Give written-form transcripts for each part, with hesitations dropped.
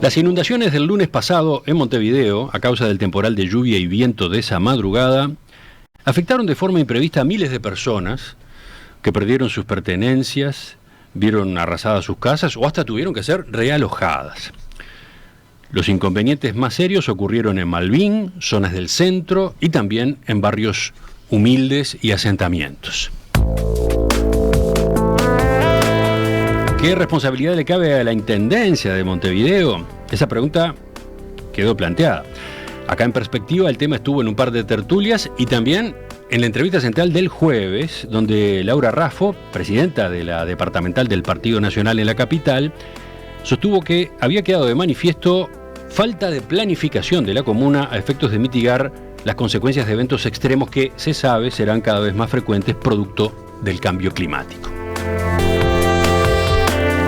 Las inundaciones del lunes pasado en Montevideo, a causa del temporal de lluvia y viento de esa madrugada, afectaron de forma imprevista a miles de personas que perdieron sus pertenencias, vieron arrasadas sus casas o hasta tuvieron que ser realojadas. Los inconvenientes más serios ocurrieron en Malvin, zonas del centro y también en barrios humildes y asentamientos. ¿Qué responsabilidad le cabe a la Intendencia de Montevideo? Esa pregunta quedó planteada. Acá en Perspectiva el tema estuvo en un par de tertulias y también en la entrevista central del jueves, donde Laura Raffo, presidenta de la departamental del Partido Nacional en la capital, sostuvo que había quedado de manifiesto falta de planificación de la comuna a efectos de mitigar las consecuencias de eventos extremos que, se sabe, serán cada vez más frecuentes producto del cambio climático.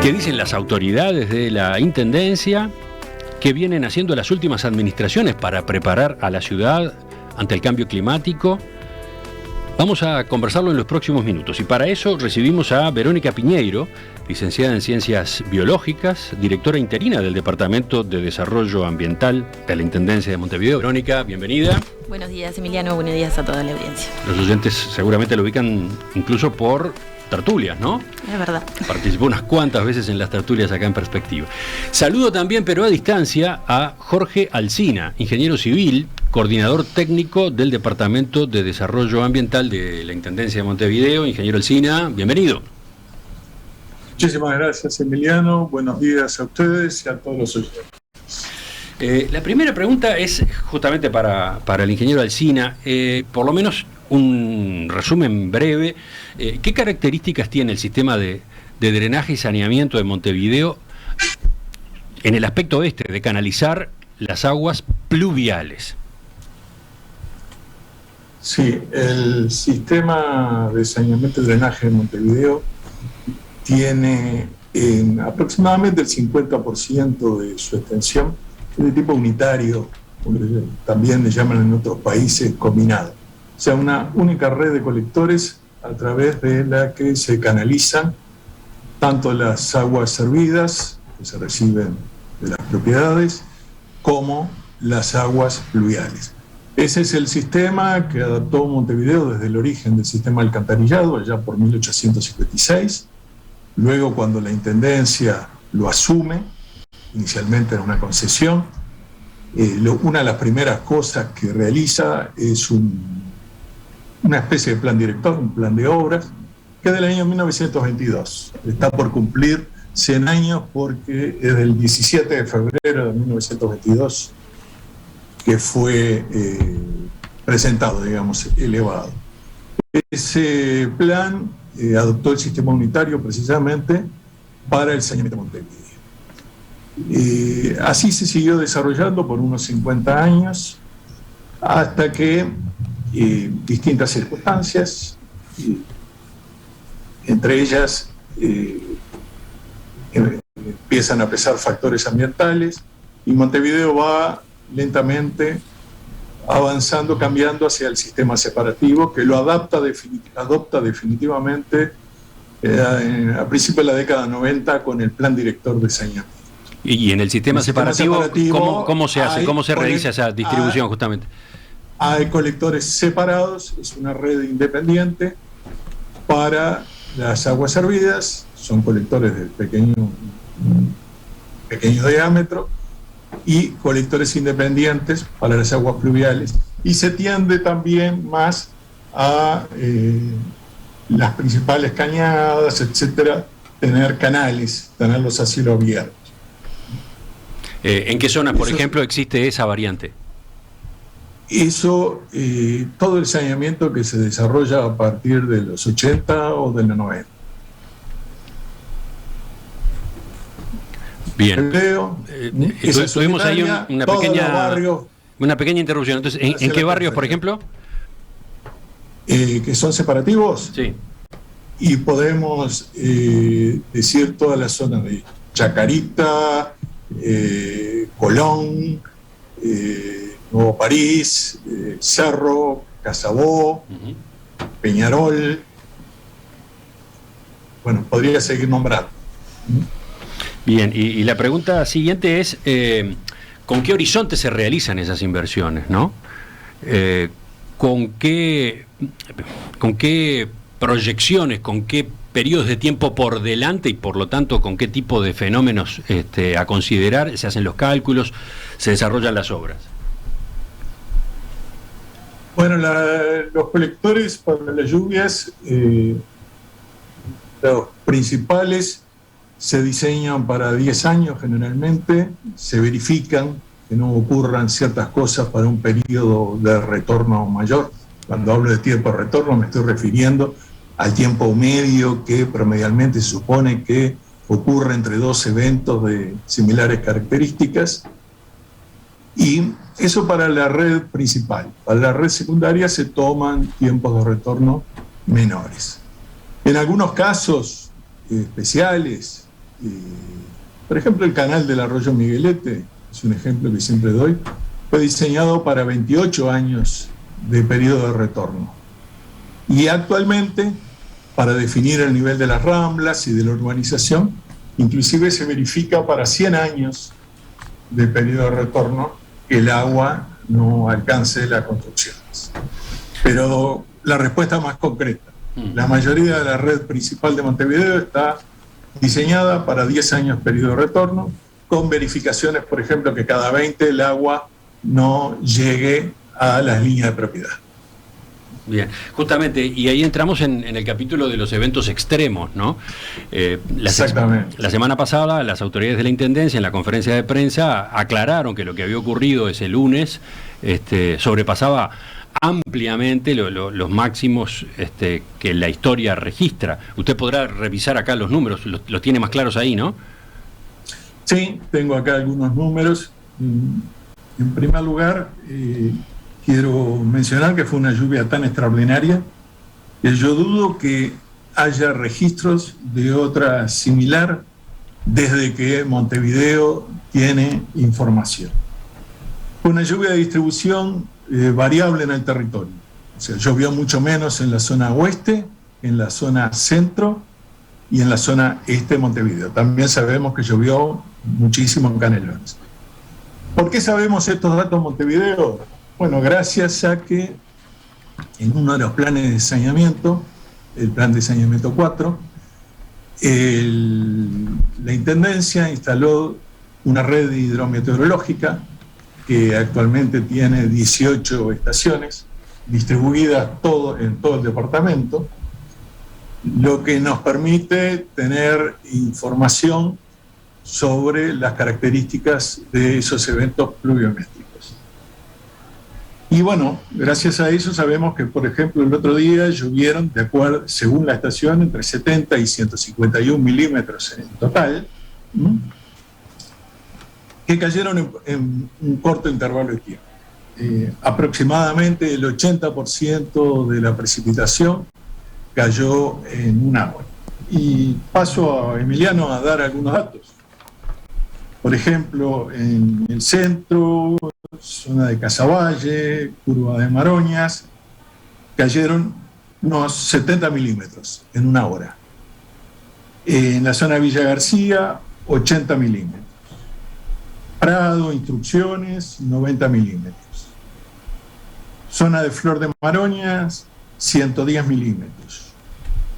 ¿Qué dicen las autoridades de la Intendencia? ¿Qué vienen haciendo las últimas administraciones para preparar a la ciudad ante el cambio climático? Vamos a conversarlo en los próximos minutos y para eso recibimos a Verónica Piñeiro, licenciada en Ciencias Biológicas, directora interina del Departamento de Desarrollo Ambiental de la Intendencia de Montevideo. Verónica, bienvenida. Buenos días, Emiliano, buenos días a toda la audiencia. Los oyentes seguramente lo ubican incluso por tertulias, ¿no? Es verdad. Participó unas cuantas veces en las tertulias acá en Perspectiva. Saludo también, pero a distancia, a Jorge Alsina, ingeniero civil, coordinador técnico del Departamento de Desarrollo Ambiental de la Intendencia de Montevideo. Ingeniero Alsina, bienvenido. Muchísimas gracias, Emiliano. Buenos días a ustedes y a todos los oyentes. La primera pregunta es justamente para el ingeniero Alsina, por lo menos un resumen breve. ¿Qué características tiene el sistema de drenaje y saneamiento de Montevideo en el aspecto de canalizar las aguas pluviales? Sí, el sistema de saneamiento y drenaje de Montevideo tiene aproximadamente el 50% de su extensión de tipo unitario, también le llaman en otros países combinado. O sea, una única red de colectores a través de la que se canalizan tanto las aguas servidas que se reciben de las propiedades como las aguas pluviales. Ese es el sistema que adaptó Montevideo desde el origen del sistema alcantarillado, allá por 1856. Luego, cuando la Intendencia lo asume, inicialmente era una concesión, una de las primeras cosas que realiza es una especie de plan director, un plan de obras, que es del año 1922. Está por cumplir 100 años porque es del 17 de febrero de 1922 que fue presentado, digamos, elevado. Ese plan adoptó el sistema unitario precisamente para el saneamiento de Montevideo. Así se siguió desarrollando por unos 50 años hasta que distintas circunstancias, entre ellas empiezan a pesar factores ambientales y Montevideo va lentamente avanzando, cambiando hacia el sistema separativo, que lo adopta definitivamente a principios de la década 90 con el plan director de saneamiento. Y en el sistema separativo, ¿cómo se hace? ¿Cómo se realiza esa distribución justamente? Hay colectores separados, es una red independiente para las aguas servidas, son colectores de pequeño diámetro, y colectores independientes para las aguas pluviales. Y se tiende también más a las principales cañadas, etcétera, tener canales, tenerlos a cielo abierto. ¿En qué zonas, por ejemplo, existe esa variante? Eso, todo el saneamiento que se desarrolla a partir de los 80 o de los 90. Bien. Tuvimos ahí una pequeña interrupción. Entonces, ¿en qué barrios, por ejemplo? Que son separativos. Sí. Y podemos decir todas las zonas de Chacarita, Colón, Nuevo París, Cerro, Casabó, Peñarol. Bueno, podría seguir nombrando. Bien, y la pregunta siguiente es, ¿con qué horizonte se realizan esas inversiones, ¿no? ¿Con qué proyecciones, con qué periodos de tiempo por delante y por lo tanto con qué tipo de fenómenos a considerar se hacen los cálculos, se desarrollan las obras? Bueno, los colectores para las lluvias, los principales, se diseñan para 10 años generalmente, se verifican que no ocurran ciertas cosas para un periodo de retorno mayor. Cuando hablo de tiempo de retorno me estoy refiriendo al tiempo medio que promedialmente se supone que ocurre entre dos eventos de similares características. Y eso para la red principal. Para la red secundaria se toman tiempos de retorno menores. En algunos casos especiales, por ejemplo el canal del arroyo Miguelete, es un ejemplo que siempre doy, fue diseñado para 28 años de periodo de retorno. Y actualmente, para definir el nivel de las ramblas y de la urbanización, inclusive se verifica para 100 años de periodo de retorno que el agua no alcance las construcciones. Pero la respuesta más concreta, la mayoría de la red principal de Montevideo está diseñada para 10 años periodo de retorno, con verificaciones, por ejemplo, que cada 20 el agua no llegue a las líneas de propiedad. Justamente, y ahí entramos en el capítulo de los eventos extremos, ¿no? Exactamente. La semana pasada las autoridades de la Intendencia en la conferencia de prensa aclararon que lo que había ocurrido ese lunes sobrepasaba ampliamente los máximos que la historia registra. Usted podrá revisar acá los números, los tiene más claros ahí, ¿no? Sí, tengo acá algunos números. En primer lugar, quiero mencionar que fue una lluvia tan extraordinaria que yo dudo que haya registros de otra similar desde que Montevideo tiene información. Fue una lluvia de distribución variable en el territorio. O sea, llovió mucho menos en la zona oeste, en la zona centro y en la zona este de Montevideo. También sabemos que llovió muchísimo en Canelones. ¿Por qué sabemos estos datos en Montevideo? Bueno, gracias a que en uno de los planes de saneamiento, el plan de saneamiento 4, la Intendencia instaló una red hidrometeorológica que actualmente tiene 18 estaciones distribuidas en todo el departamento, lo que nos permite tener información sobre las características de esos eventos pluviométricos. Y bueno, gracias a eso sabemos que, por ejemplo, el otro día llovieron, según la estación, entre 70 y 151 milímetros en total, que cayeron en un corto intervalo de tiempo. Aproximadamente el 80% de la precipitación cayó en un agua. Y paso a Emiliano a dar algunos datos. Por ejemplo, en el centro, zona de Casaballe, curva de Maroñas, cayeron unos 70 milímetros en una hora. En la zona de Villa García, 80 milímetros. Prado, Instrucciones, 90 milímetros. Zona de Flor de Maroñas, 110 milímetros,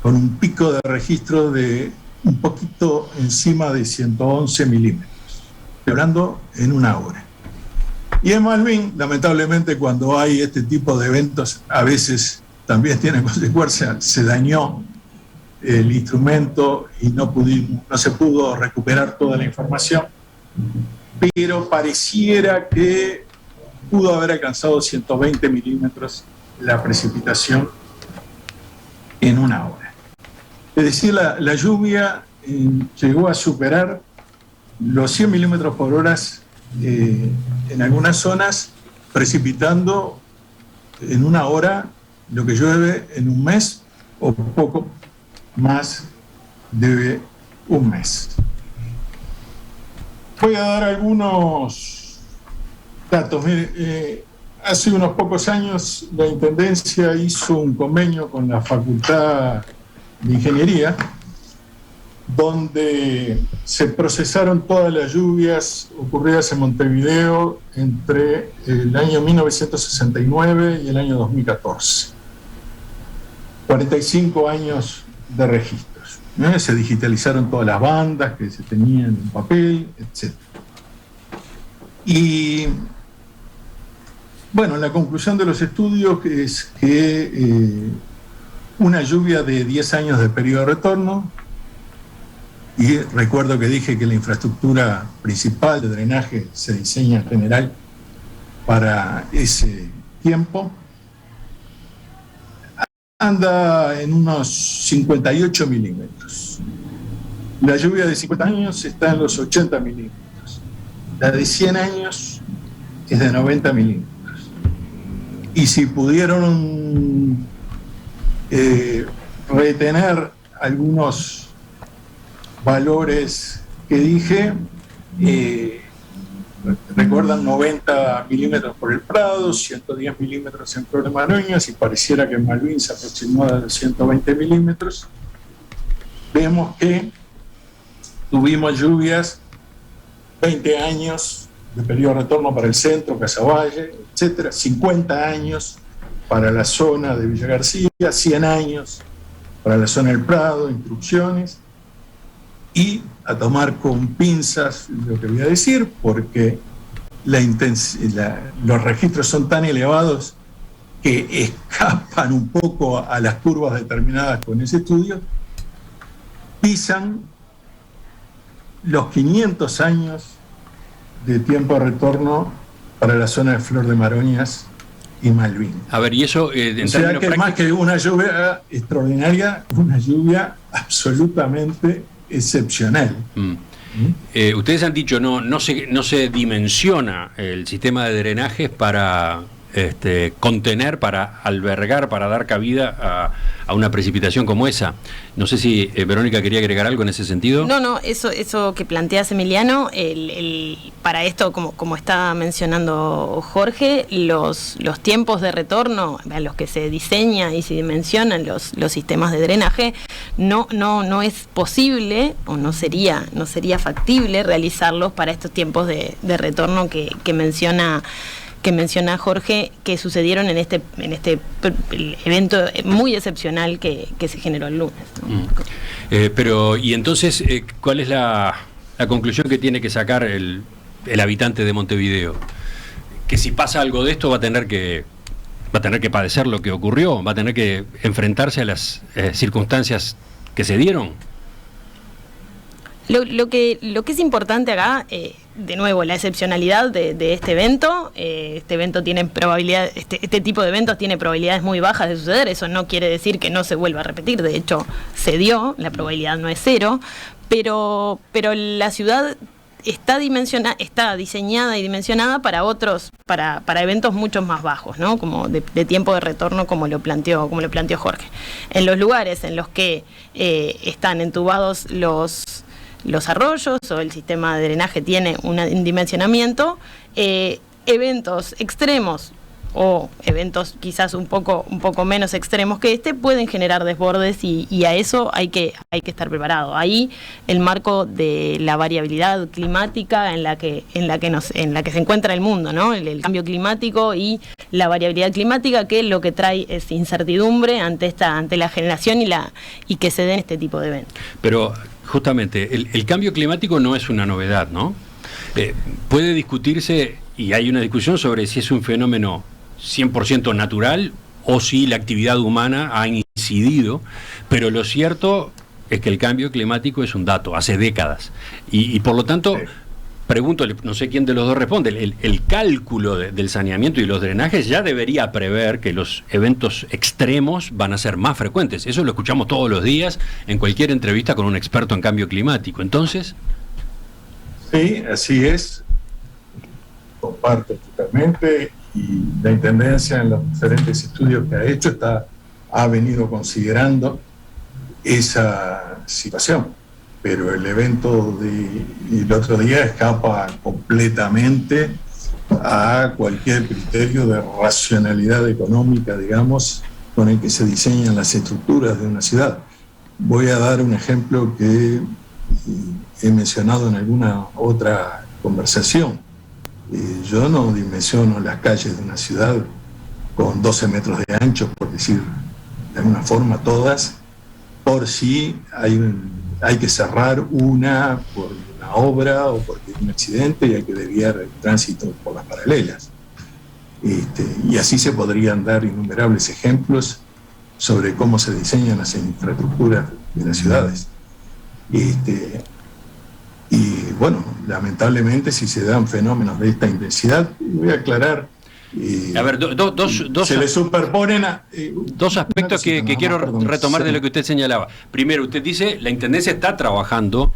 con un pico de registro de un poquito encima de 111 milímetros, hablando en una hora. Y en Malvin, lamentablemente, cuando hay este tipo de eventos, a veces también tienen consecuencias. Se dañó el instrumento y no se pudo recuperar toda la información, pero pareciera que pudo haber alcanzado 120 milímetros la precipitación en una hora. Es decir, la lluvia llegó a superar los 100 milímetros por hora en algunas zonas, precipitando en una hora lo que llueve en un mes o poco más de un mes. Voy a dar algunos datos. Hace unos pocos años la Intendencia hizo un convenio con la Facultad de Ingeniería donde se procesaron todas las lluvias ocurridas en Montevideo entre el año 1969 y el año 2014. 45 años de registros. Se digitalizaron todas las bandas que se tenían en papel, etc. Y bueno, la conclusión de los estudios es que una lluvia de 10 años de periodo de retorno, y recuerdo que dije que la infraestructura principal de drenaje se diseña en general para ese tiempo, anda en unos 58 milímetros. La lluvia de 50 años está en los 80 milímetros. La de 100 años es de 90 milímetros. Y si pudieron retener algunos valores que dije, recuerdan 90 milímetros por el Prado, 110 milímetros en Flor de Maroñas, y pareciera que en Malvin se aproximó a los 120 milímetros. Vemos que tuvimos lluvias, 20 años de periodo de retorno para el centro, Casaballe, etcétera, 50 años para la zona de Villa García, 100 años para la zona del Prado, Instrucciones, y a tomar con pinzas lo que voy a decir, porque los registros son tan elevados que escapan un poco a las curvas determinadas con ese estudio, pisan los 500 años de tiempo de retorno para la zona de Flor de Maroñas y Malvin. A ver, y eso o sea que más que una lluvia extraordinaria, una lluvia absolutamente excepcional. Ustedes han dicho, no se dimensiona el sistema de drenajes para contener, para albergar, para dar cabida a una precipitación como esa. No sé si Verónica quería agregar algo en ese sentido. No, eso que planteas, Emiliano, para esto, como está mencionando Jorge, los tiempos de retorno a los que se diseña y se dimensionan los sistemas de drenaje, no es posible o no sería factible realizarlos para estos tiempos de retorno que menciona Jorge, que sucedieron en este evento muy excepcional que se generó el lunes, ¿no? Pero, y entonces, ¿cuál es la conclusión que tiene que sacar el habitante de Montevideo? Que si pasa algo de esto va a tener que padecer lo que ocurrió, va a tener que enfrentarse a las circunstancias que se dieron. Lo que es importante acá, de nuevo, la excepcionalidad de este evento. Este evento tiene probabilidad, este tipo de eventos tiene probabilidades muy bajas de suceder. Eso no quiere decir que no se vuelva a repetir. De hecho, se dio, la probabilidad no es cero, pero la ciudad está diseñada y dimensionada para eventos mucho más bajos, ¿no? Como de tiempo de retorno, como lo planteó Jorge. En los lugares en los que están entubados los arroyos o el sistema de drenaje tiene un dimensionamiento, eventos extremos o eventos quizás un poco menos extremos que pueden generar desbordes y a eso hay que estar preparado. Ahí el marco de la variabilidad climática en la que se encuentra el mundo, ¿no? El cambio climático y la variabilidad climática, que lo que trae es incertidumbre ante la generación y que se den este tipo de eventos. Pero justamente el cambio climático no es una novedad, ¿no? Puede discutirse, y hay una discusión sobre si es un fenómeno 100% natural o si la actividad humana ha incidido, pero lo cierto es que el cambio climático es un dato, hace décadas, y por lo tanto, sí. Pregunto, no sé quién de los dos responde, el cálculo del saneamiento y los drenajes ya debería prever que los eventos extremos van a ser más frecuentes. Eso lo escuchamos todos los días en cualquier entrevista con un experto en cambio climático. Entonces... Sí, así es. Comparto totalmente, y la Intendencia en los diferentes estudios que ha hecho ha venido considerando esa situación. Pero el evento del otro día escapa completamente a cualquier criterio de racionalidad económica, digamos, con el que se diseñan las estructuras de una ciudad. Voy a dar un ejemplo que he mencionado en alguna otra conversación. Yo no dimensiono las calles de una ciudad con 12 metros de ancho, por decir de alguna forma todas, por si hay que cerrar una por una obra o porque hay un accidente y hay que desviar el tránsito por las paralelas. Y así se podrían dar innumerables ejemplos sobre cómo se diseñan las infraestructuras de las ciudades. Y bueno, lamentablemente si se dan fenómenos de esta intensidad, voy a aclarar, a ver, se le superponen dos aspectos que quiero retomar de lo que usted señalaba. Primero, usted dice, la Intendencia está trabajando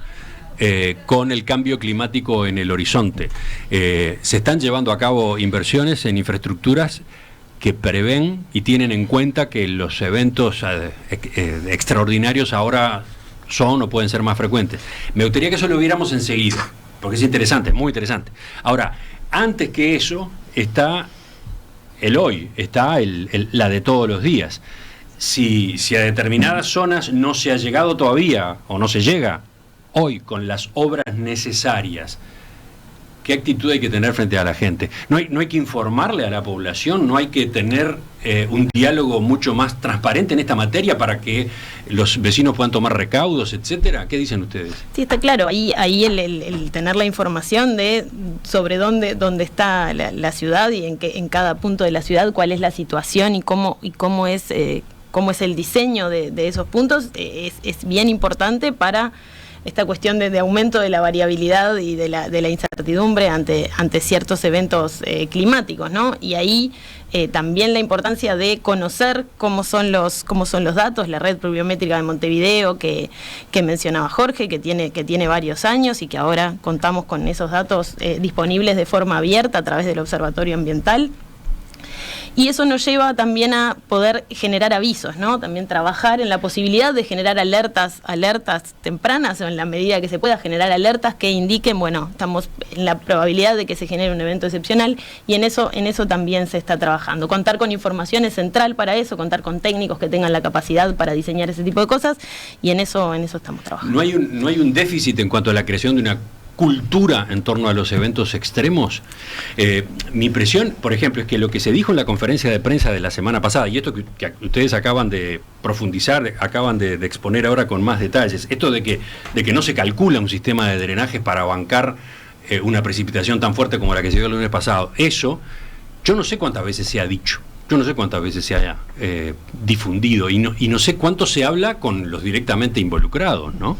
con el cambio climático en el horizonte. Se están llevando a cabo inversiones en infraestructuras que prevén y tienen en cuenta que los eventos extraordinarios ahora son o pueden ser más frecuentes. Me gustaría que eso lo viéramos enseguida, porque es interesante, muy interesante. Ahora, antes que eso está el hoy, está la de todos los días. Si a determinadas zonas no se ha llegado todavía o no se llega hoy con las obras necesarias, ¿qué actitud hay que tener frente a la gente? No hay que informarle a la población, no hay que tener un diálogo mucho más transparente en esta materia para que los vecinos puedan tomar recaudos, etcétera. ¿Qué dicen ustedes? Sí, está claro. Ahí el tener la información sobre dónde está la ciudad y en cada punto de la ciudad cuál es la situación y cómo es el diseño de esos puntos es bien importante para esta cuestión de aumento de la variabilidad y de la incertidumbre ante ciertos eventos climáticos, ¿no? Y ahí también la importancia de conocer cómo son los datos, la red pluviométrica de Montevideo que mencionaba Jorge, que tiene varios años y que ahora contamos con esos datos disponibles de forma abierta a través del Observatorio Ambiental. Y eso nos lleva también a poder generar avisos, ¿no? También trabajar en la posibilidad de generar alertas tempranas o en la medida que se pueda generar alertas que indiquen, bueno, estamos en la probabilidad de que se genere un evento excepcional y en eso también se está trabajando. Contar con información es central para eso, contar con técnicos que tengan la capacidad para diseñar ese tipo de cosas y en eso estamos trabajando. ¿No hay un déficit en cuanto a la creación de una cultura en torno a los eventos extremos? Mi impresión, por ejemplo, es que lo que se dijo en la conferencia de prensa de la semana pasada, y esto que ustedes acaban de profundizar, acaban de exponer ahora con más detalles, esto de que no se calcula un sistema de drenajes para bancar una precipitación tan fuerte como la que se dio el lunes pasado, eso, yo no sé cuántas veces se ha dicho, yo no sé cuántas veces se haya difundido, y no sé cuánto se habla con los directamente involucrados, ¿no?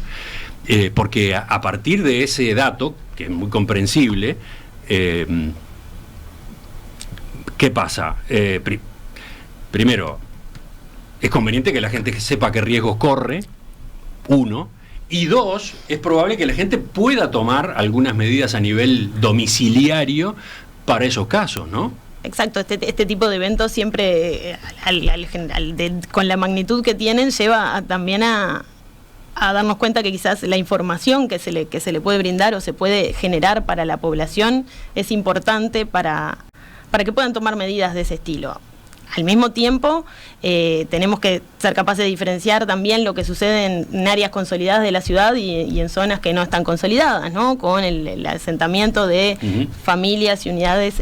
Porque a partir de ese dato, que es muy comprensible, ¿qué pasa? Primero, es conveniente que la gente sepa qué riesgos corre, uno, y dos, es probable que la gente pueda tomar algunas medidas a nivel domiciliario para esos casos, ¿no? Exacto, este tipo de eventos siempre, con la magnitud que tienen, lleva también a darnos cuenta que quizás la información que se le puede brindar o se puede generar para la población es importante para que puedan tomar medidas de ese estilo. Al mismo tiempo, tenemos que ser capaces de diferenciar también lo que sucede en áreas consolidadas de la ciudad y en zonas que no están consolidadas, ¿no? Con el asentamiento de familias y unidades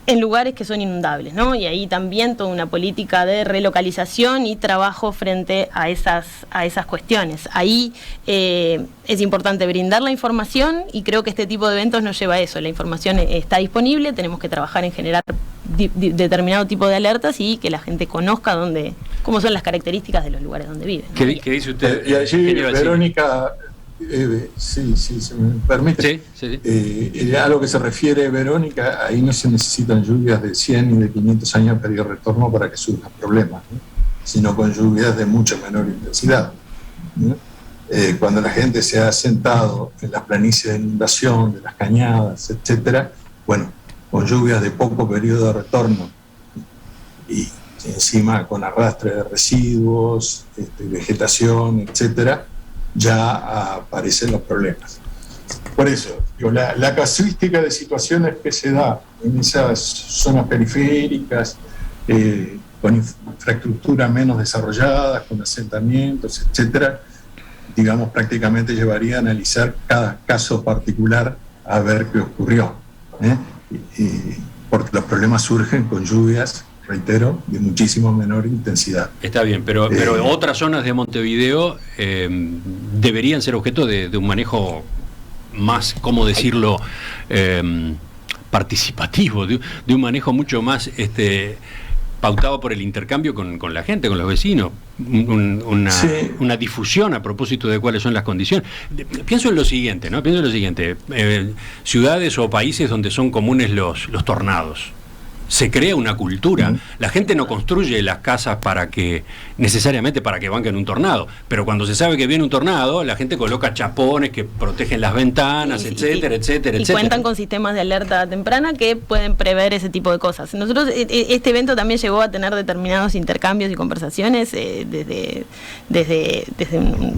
en lugares que son inundables, ¿no? Y ahí también toda una política de relocalización y trabajo frente a esas cuestiones. Ahí es importante brindar la información y creo que este tipo de eventos nos lleva a eso. La información está disponible, tenemos que trabajar en generar determinado tipo de alertas y que la gente conozca cómo son las características de los lugares donde viven, ¿no? ¿Qué dice usted? Y allí, Verónica, sí, se me permite. Sí. A lo que se refiere Verónica, ahí no se necesitan lluvias de 100 y de 500 años para ir retorno para que surjan problemas, ¿no? Sino con lluvias de mucho menor intensidad, ¿no? Cuando la gente se ha sentado en las planicies de inundación, de las cañadas, etcétera, bueno, con lluvias de poco periodo de retorno y encima con arrastre de residuos, vegetación, etcétera, ya aparecen los problemas. Por eso, la casuística de situaciones que se da en esas zonas periféricas, con infraestructura menos desarrollada, con asentamientos, etcétera, digamos, prácticamente llevaría a analizar cada caso particular a ver qué ocurrió, porque los problemas surgen con lluvias, reitero, de muchísimo menor intensidad. Está bien, pero otras zonas de Montevideo deberían ser objeto de un manejo más, ¿cómo decirlo?, participativo, de un manejo mucho más pautado por el intercambio con la gente, con los vecinos, una difusión a propósito de cuáles son las condiciones. Pienso en lo siguiente, ¿no? Ciudades o países donde son comunes los tornados. Se crea una cultura. La gente no construye las casas necesariamente para que banquen un tornado, pero cuando se sabe que viene un tornado, la gente coloca chapones que protegen las ventanas, etcétera. Y cuentan con sistemas de alerta temprana que pueden prever ese tipo de cosas. Nosotros, este evento también llegó a tener determinados intercambios y conversaciones. Desde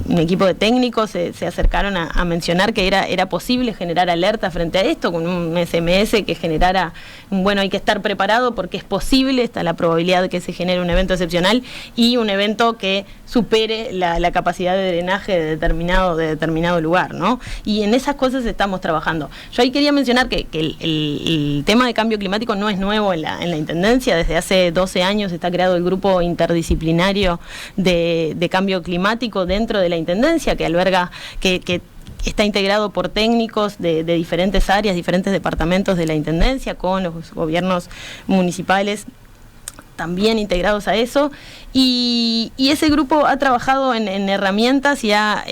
un equipo de técnicos se acercaron a mencionar que era posible generar alerta frente a esto, con un SMS que generara, hay que estar preparado porque es posible, está la probabilidad de que se genere un evento excepcional y un evento que supere la capacidad de drenaje de determinado lugar, ¿no? Y en esas cosas estamos trabajando. Yo ahí quería mencionar que el tema de cambio climático no es nuevo en la Intendencia. Desde hace 12 años está creado el grupo interdisciplinario de cambio climático dentro de la Intendencia, que alberga, que está integrado por técnicos de diferentes áreas, diferentes departamentos de la Intendencia, con los gobiernos municipales también integrados a eso, y ese grupo ha trabajado en herramientas y ha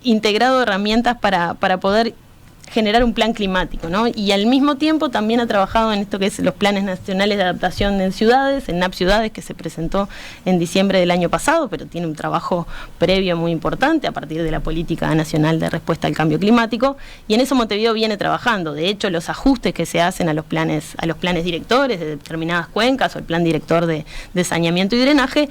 integrado herramientas para poder generar un plan climático, ¿no? Y al mismo tiempo también ha trabajado en esto que es los planes nacionales de adaptación en ciudades, en NAP Ciudades, que se presentó en diciembre del año pasado, pero tiene un trabajo previo muy importante a partir de la Política Nacional de Respuesta al Cambio Climático, y en eso Montevideo viene trabajando. De hecho, los ajustes que se hacen a los planes directores de determinadas cuencas o el plan director de saneamiento y drenaje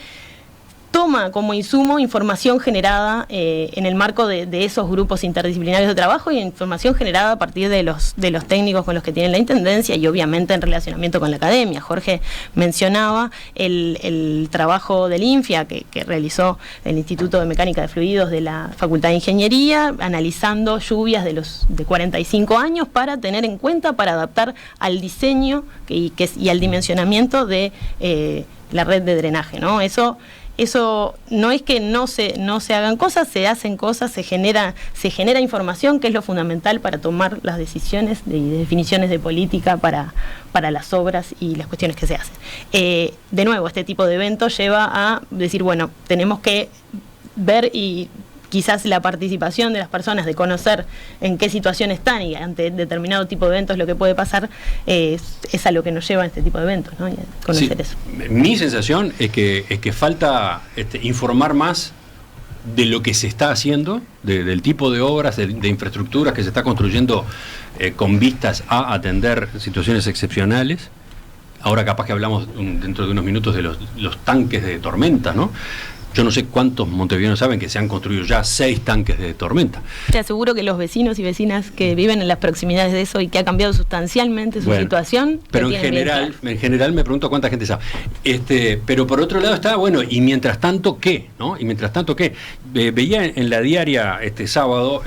toma como insumo información generada en el marco de esos grupos interdisciplinarios de trabajo y información generada a partir de los técnicos con los que tiene la Intendencia y obviamente en relacionamiento con la academia. Jorge mencionaba el trabajo del INFIA que realizó el Instituto de Mecánica de Fluidos de la Facultad de Ingeniería, analizando lluvias de 45 años para tener en cuenta, para adaptar al diseño y al dimensionamiento de la red de drenaje, ¿no? Eso no es que no se hagan cosas, se hacen cosas, se genera información, que es lo fundamental para tomar las decisiones y definiciones de política para las obras y las cuestiones que se hacen. De nuevo, este tipo de eventos lleva a decir, tenemos que ver y quizás la participación de las personas, de conocer en qué situación están y ante determinado tipo de eventos lo que puede pasar, es a lo que nos lleva a este tipo de eventos, ¿no? Y a conocer eso. Mi sensación es que falta informar más de lo que se está haciendo, del tipo de obras, de infraestructuras que se está construyendo con vistas a atender situaciones excepcionales. Ahora capaz que hablamos dentro de unos minutos de los tanques de tormenta, ¿no? Yo no sé cuántos montevideanos saben que se han construido ya 6 tanques de tormenta. Te aseguro que los vecinos y vecinas que viven en las proximidades de eso y que ha cambiado sustanciamente su situación. Pero en general me pregunto cuánta gente sabe. Pero por otro lado está, y mientras tanto, ¿qué? ¿No? Y mientras tanto, ¿qué? Veía en la diaria este sábado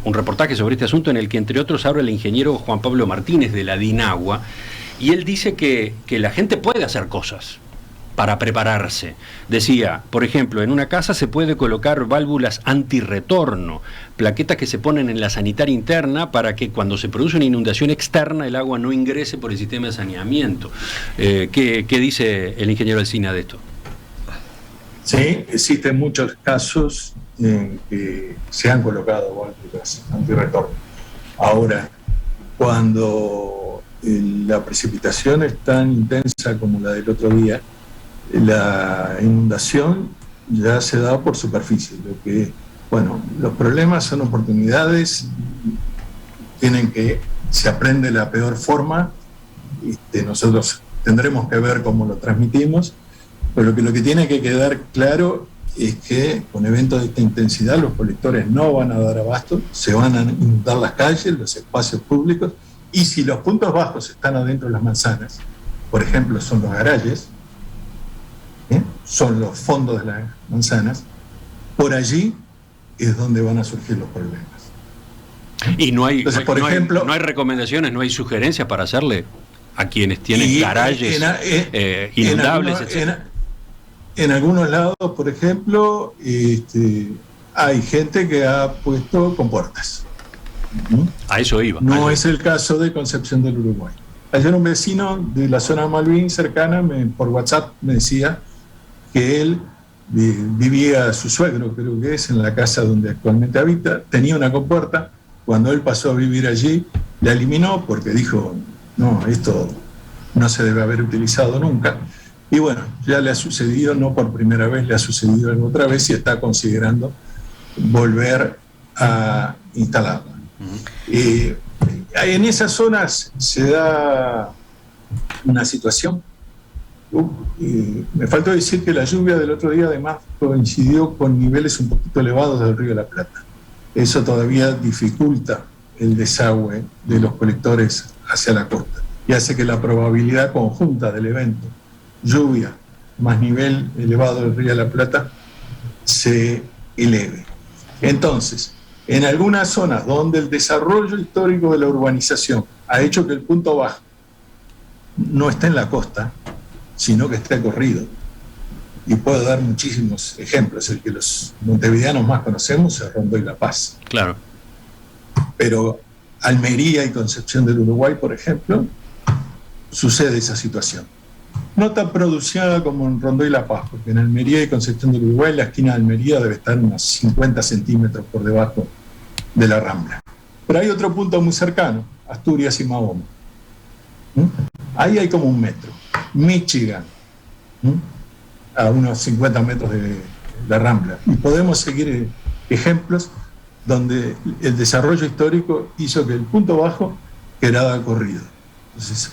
un reportaje sobre este asunto en el que, entre otros, habla el ingeniero Juan Pablo Martínez de la DINAGUA, y él dice que la gente puede hacer cosas para prepararse. Decía, por ejemplo, en una casa se puede colocar válvulas antirretorno, plaquetas que se ponen en la sanitaria interna para que cuando se produce una inundación externa el agua no ingrese por el sistema de saneamiento. ¿Qué dice el ingeniero Alsina de esto? Sí, existen muchos casos en que se han colocado válvulas antirretorno. Ahora, cuando la precipitación es tan intensa como la del otro día, la inundación ya se da por superficie. Los problemas son oportunidades, se aprende la peor forma, nosotros tendremos que ver cómo lo transmitimos, pero lo que tiene que quedar claro es que con eventos de esta intensidad los colectores no van a dar abasto, se van a inundar las calles, los espacios públicos, y si los puntos bajos están adentro de las manzanas, por ejemplo son los garajes, son los fondos de las manzanas, por allí es donde van a surgir los problemas. Y no hay, Entonces, no hay recomendaciones, no hay sugerencias para hacerle a quienes tienen garajes inundables, etc. En algunos lados, por ejemplo, hay gente que ha puesto compuertas. A eso iba. No es el caso de Concepción del Uruguay. Ayer un vecino de la zona de Malvin cercana por WhatsApp me decía que él vivía, su suegro creo que es, en la casa donde actualmente habita, tenía una compuerta. Cuando él pasó a vivir allí, la eliminó porque dijo, no, esto no se debe haber utilizado nunca. Y bueno, ya le ha sucedido, no por primera vez, le ha sucedido otra vez y está considerando volver a instalarla. En esas zonas se da una situación. Me faltó decir que la lluvia del otro día además coincidió con niveles un poquito elevados del Río de la Plata. Eso todavía dificulta el desagüe de los colectores hacia la costa y hace que la probabilidad conjunta del evento, lluvia más nivel elevado del Río de la Plata, se eleve. Entonces, en algunas zonas donde el desarrollo histórico de la urbanización ha hecho que el punto bajo no esté en la costa, sino que esté corrido. Y puedo dar muchísimos ejemplos. El que los montevideanos más conocemos es Rondó y La Paz. Claro. Pero Almería y Concepción del Uruguay, por ejemplo, sucede esa situación. No tan pronunciada como en Rondó y La Paz, porque en Almería y Concepción del Uruguay la esquina de Almería debe estar unos 50 centímetros por debajo de la Rambla. Pero hay otro punto muy cercano, Asturias y Mahoma. Ahí hay como 1 metro. Michigan, a unos 50 metros de la Rambla. Y podemos seguir ejemplos donde el desarrollo histórico hizo que el punto bajo quedara corrido. Entonces,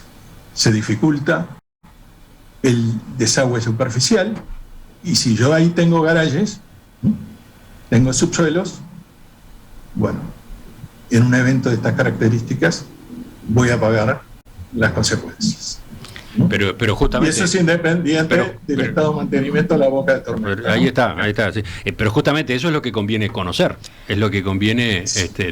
se dificulta el desagüe superficial, y si yo ahí tengo garajes, tengo subsuelos, bueno, en un evento de estas características voy a pagar las consecuencias. Pero justamente, y eso es independiente del estado de mantenimiento de la boca de tormenta. Ahí está. Sí. Pero justamente eso es lo que conviene conocer, es lo que conviene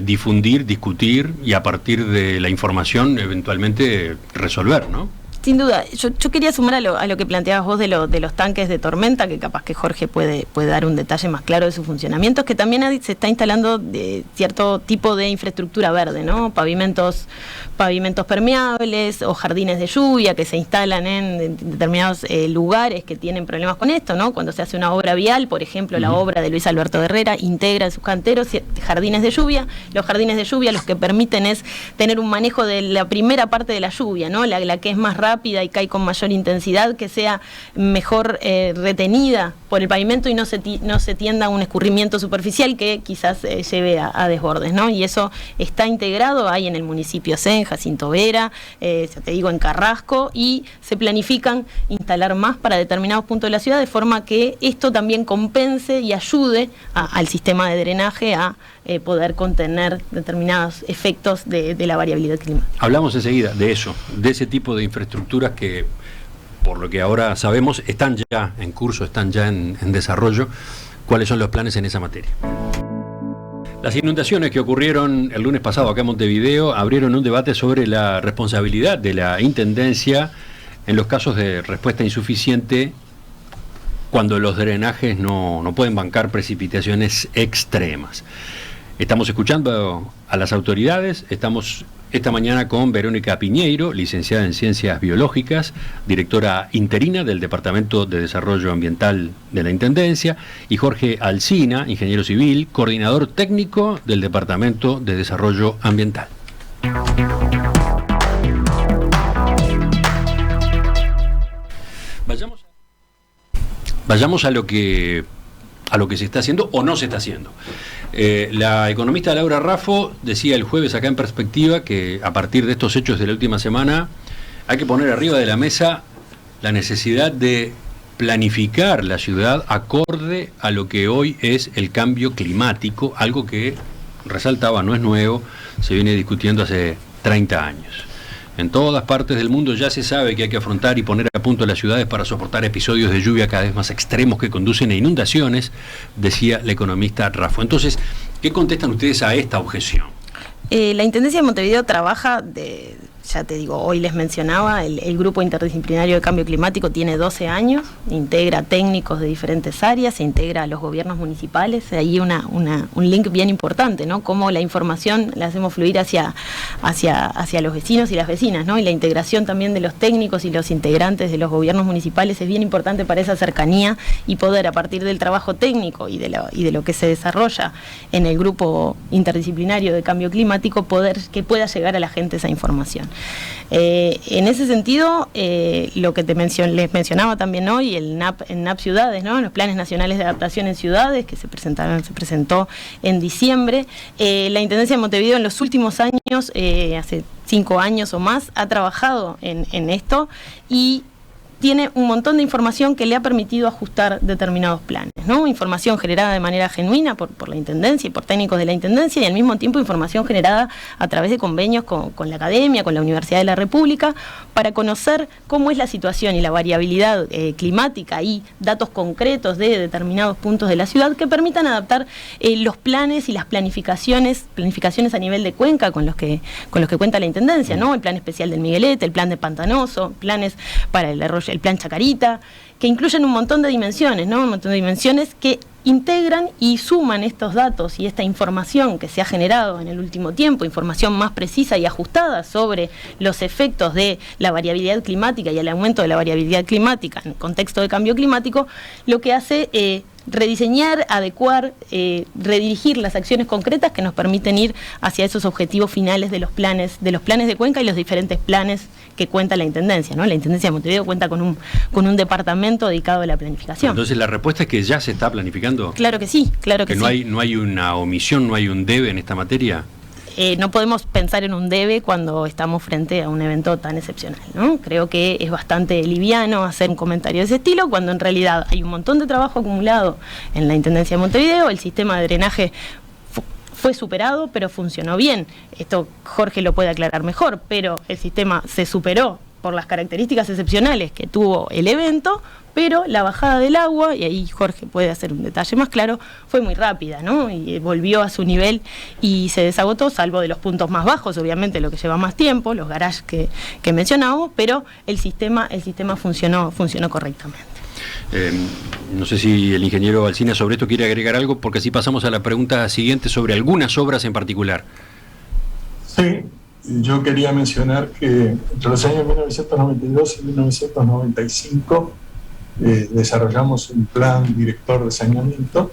difundir, discutir y a partir de la información eventualmente resolver, ¿no? Sin duda, yo quería sumar a lo que planteabas vos de los tanques de tormenta, que capaz que Jorge puede dar un detalle más claro de su funcionamiento, es que también se está instalando de cierto tipo de infraestructura verde, ¿no? Pavimentos permeables o jardines de lluvia que se instalan en determinados lugares que tienen problemas con esto, ¿no? Cuando se hace una obra vial, por ejemplo, la obra de Luis Alberto Herrera integra en sus canteros jardines de lluvia. Los jardines de lluvia los que permiten es tener un manejo de la primera parte de la lluvia, ¿no? La que es más rápida y cae con mayor intensidad, que sea mejor retenida por el pavimento y no se tienda a un escurrimiento superficial que quizás lleve a desbordes, ¿no? Y eso está integrado ahí en el municipio en Jacinto Vera, te digo en Carrasco, y se planifican instalar más para determinados puntos de la ciudad, de forma que esto también compense y ayude al sistema de drenaje a poder contener determinados efectos de la variabilidad climática. Hablamos enseguida de eso, de ese tipo de infraestructuras que, por lo que ahora sabemos, están ya en curso, están ya en desarrollo. ¿Cuáles son los planes en esa materia? Las inundaciones que ocurrieron el lunes pasado acá en Montevideo abrieron un debate sobre la responsabilidad de la Intendencia en los casos de respuesta insuficiente cuando los drenajes no pueden bancar precipitaciones extremas. Estamos escuchando a las autoridades, estamos esta mañana con Verónica Piñeiro, licenciada en Ciencias Biológicas, directora interina del Departamento de Desarrollo Ambiental de la Intendencia, y Jorge Alsina, ingeniero civil, coordinador técnico del Departamento de Desarrollo Ambiental. Vayamos a lo que se está haciendo o no se está haciendo. La economista Laura Raffo decía el jueves acá en Perspectiva que a partir de estos hechos de la última semana hay que poner arriba de la mesa la necesidad de planificar la ciudad acorde a lo que hoy es el cambio climático, algo que resaltaba, no es nuevo, se viene discutiendo hace 30 años. En todas partes del mundo ya se sabe que hay que afrontar y poner a punto las ciudades para soportar episodios de lluvia cada vez más extremos que conducen a inundaciones, decía la economista Raffo. Entonces, ¿qué contestan ustedes a esta objeción? La Intendencia de Montevideo trabaja ya te digo, hoy les mencionaba, el Grupo Interdisciplinario de Cambio Climático tiene 12 años, integra técnicos de diferentes áreas, se integra a los gobiernos municipales, ahí un link bien importante, ¿no? Cómo la información la hacemos fluir hacia los vecinos y las vecinas, ¿no? Y la integración también de los técnicos y los integrantes de los gobiernos municipales es bien importante para esa cercanía y poder, a partir del trabajo técnico y de lo que se desarrolla en el Grupo Interdisciplinario de Cambio Climático, que pueda llegar a la gente esa información. En ese sentido, lo que les mencionaba también hoy, el NAP Ciudades, ¿no? Los Planes Nacionales de Adaptación en Ciudades, que se presentó en diciembre. La Intendencia de Montevideo en los últimos años, hace 5 años o más, ha trabajado en esto y tiene un montón de información que le ha permitido ajustar determinados planes, ¿no? Información generada de manera genuina por la Intendencia y por técnicos de la Intendencia, y al mismo tiempo información generada a través de convenios con la academia, con la Universidad de la República, para conocer cómo es la situación y la variabilidad climática y datos concretos de determinados puntos de la ciudad que permitan adaptar los planes y las planificaciones a nivel de cuenca con los que cuenta la Intendencia, ¿no? El plan especial del Miguelete, el plan de Pantanoso, planes para el plan Chacarita, que incluyen un montón de dimensiones, ¿no? Un montón de dimensiones que integran y suman estos datos y esta información que se ha generado en el último tiempo, información más precisa y ajustada sobre los efectos de la variabilidad climática y el aumento de la variabilidad climática en el contexto de cambio climático, lo que hace rediseñar, adecuar, redirigir las acciones concretas que nos permiten ir hacia esos objetivos finales de los planes de cuenca y los diferentes planes que cuenta la Intendencia, ¿no? La Intendencia de Montevideo cuenta con un departamento dedicado a la planificación. Entonces la respuesta es que ya se está planificando. Claro que sí, claro que sí. No hay una omisión, no hay un debe en esta materia. No podemos pensar en un debe cuando estamos frente a un evento tan excepcional, ¿no? Creo que es bastante liviano hacer un comentario de ese estilo cuando en realidad hay un montón de trabajo acumulado en la Intendencia de Montevideo. El sistema de drenaje fue superado, pero funcionó bien. Esto Jorge lo puede aclarar mejor, pero el sistema se superó por las características excepcionales que tuvo el evento, pero la bajada del agua, y ahí Jorge puede hacer un detalle más claro, fue muy rápida, ¿no? Y volvió a su nivel y se desagotó, salvo de los puntos más bajos, obviamente lo que lleva más tiempo, los garages que mencionábamos, pero el sistema funcionó correctamente. No sé si el ingeniero Alsina sobre esto quiere agregar algo, porque así pasamos a la pregunta siguiente sobre algunas obras en particular. Sí, yo quería mencionar que entre los años 1992 y 1995 desarrollamos un plan director de saneamiento.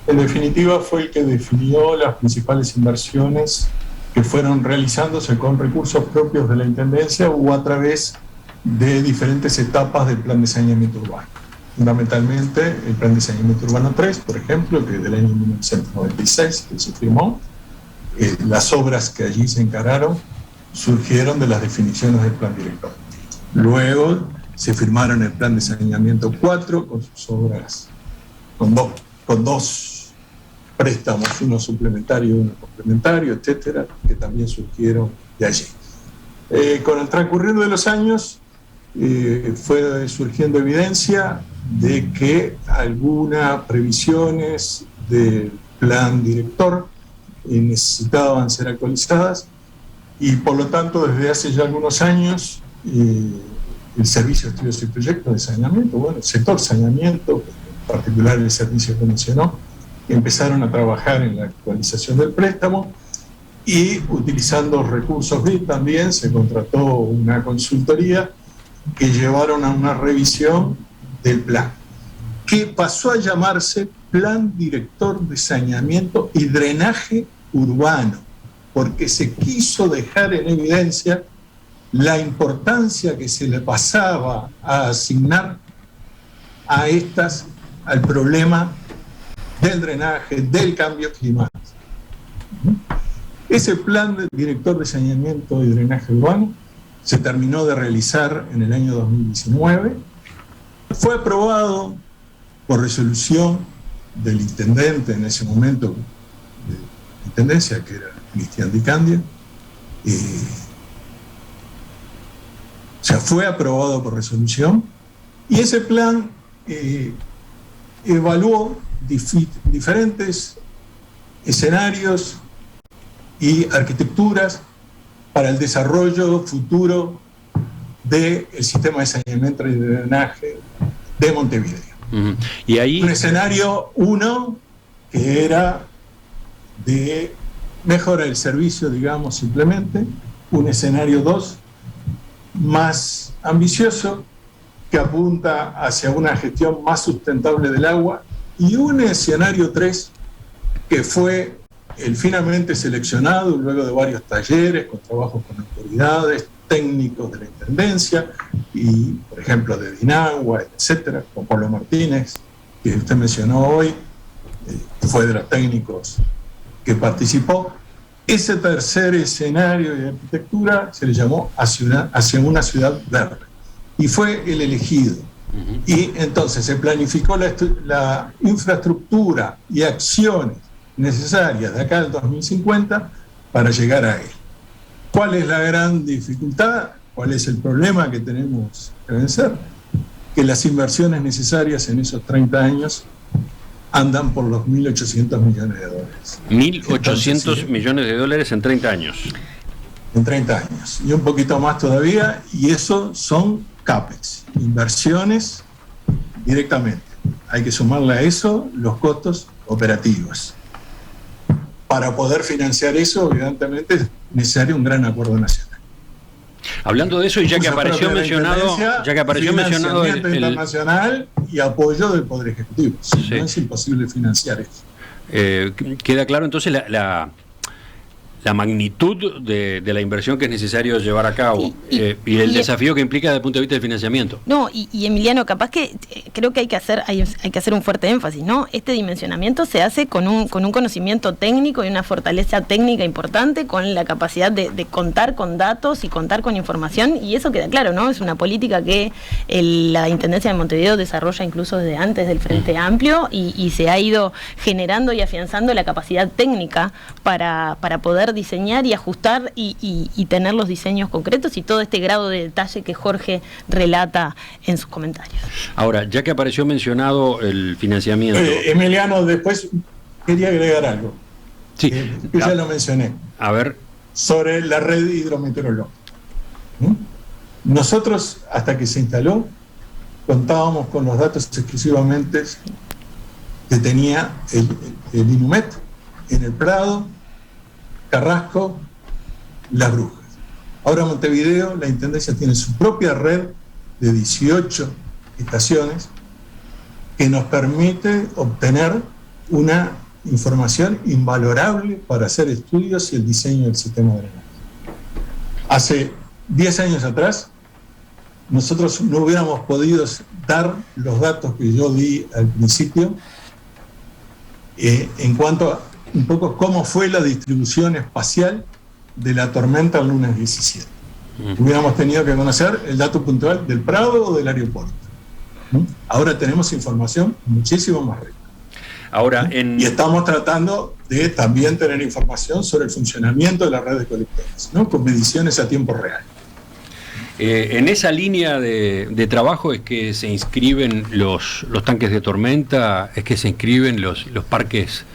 En definitiva fue el que definió las principales inversiones que fueron realizándose con recursos propios de la Intendencia o a través de diferentes etapas del plan de saneamiento urbano. Fundamentalmente el plan de saneamiento urbano 3, por ejemplo, que del año 1996 que se firmó. Las obras que allí se encararon surgieron de las definiciones del plan director. Luego se firmaron el plan de saneamiento 4 con sus obras, con dos préstamos, uno suplementario y uno complementario, etcétera, que también surgieron de allí. Con el transcurrir de los años fue surgiendo evidencia de que algunas previsiones del plan director necesitaban ser actualizadas y por lo tanto desde hace ya algunos años el Servicio de Estudios y Proyectos de Saneamiento, el sector saneamiento, en particular el servicio que mencionó, empezaron a trabajar en la actualización del préstamo y utilizando recursos BID también se contrató una consultoría que llevaron a una revisión del plan, que pasó a llamarse Plan Director de Saneamiento y Drenaje Urbano, porque se quiso dejar en evidencia la importancia que se le pasaba a asignar al problema del drenaje, del cambio climático. Ese plan director de saneamiento y drenaje urbano se terminó de realizar en el año 2019, fue aprobado por resolución del intendente en ese momento de la intendencia, que era Cristian Di Candia, fue aprobado por resolución, y ese plan evaluó diferentes escenarios y arquitecturas para el desarrollo futuro del sistema de saneamiento y drenaje de Montevideo. Uh-huh. Y ahí... Un escenario 1 que era de mejorar el servicio, digamos, simplemente. Un escenario 2 más ambicioso, que apunta hacia una gestión más sustentable del agua. Y un escenario 3 que fue el finalmente seleccionado luego de varios talleres, con trabajos con autoridades, técnicos de la Intendencia, y por ejemplo de Dinagua, etcétera, con Pablo Martínez, que usted mencionó hoy, fue de los técnicos que participó. Ese tercer escenario de arquitectura se le llamó hacia una ciudad verde, y fue el elegido. Uh-huh. Y entonces se planificó la infraestructura y acciones necesarias de acá al 2050 para llegar a él. ¿Cuál es la gran dificultad? ¿Cuál es el problema que tenemos que vencer? Que las inversiones necesarias en esos 30 años andan por los 1.800 millones de dólares. 1.800 millones de dólares en 30 años. En 30 años. Y un poquito más todavía, y eso son CAPEX, inversiones directamente. Hay que sumarle a eso los costos operativos. Para poder financiar eso, evidentemente, es necesario un gran acuerdo nacional. Hablando de eso, y ya que apareció mencionado el internacional y apoyo del Poder Ejecutivo. Sí. No es imposible financiar eso. Queda claro entonces la magnitud de la inversión que es necesario llevar a cabo y el desafío que implica desde el punto de vista del financiamiento. No, y Emiliano, capaz que creo que hay que hacer un fuerte énfasis, ¿no? Este dimensionamiento se hace con un conocimiento técnico y una fortaleza técnica importante, con la capacidad de contar con datos y contar con información, y eso queda claro, ¿no? Es una política que la Intendencia de Montevideo desarrolla incluso desde antes del Frente Amplio, y se ha ido generando y afianzando la capacidad técnica para poder diseñar y ajustar y tener los diseños concretos y todo este grado de detalle que Jorge relata en sus comentarios. Ahora, ya que apareció mencionado el financiamiento... Emiliano, después quería agregar algo. Sí. Que ya lo mencioné. A ver. Sobre la red hidrometeorológica. Nosotros, hasta que se instaló, contábamos con los datos exclusivamente que tenía el INUMET en el Prado, Carrasco, Las Brujas. Ahora Montevideo, la Intendencia tiene su propia red de 18 estaciones que nos permite obtener una información invalorable para hacer estudios y el diseño del sistema de drenaje. Hace 10 años atrás, nosotros no hubiéramos podido dar los datos que yo di al principio en cuanto a un poco cómo fue la distribución espacial de la tormenta el lunes 17. Hubiéramos tenido que conocer el dato puntual del Prado o del aeropuerto. Ahora tenemos información muchísimo más rica. Ahora, y estamos tratando de también tener información sobre el funcionamiento de las redes colectoras, ¿no? Con mediciones a tiempo real. En esa línea de trabajo es que se inscriben los tanques de tormenta, es que se inscriben los parques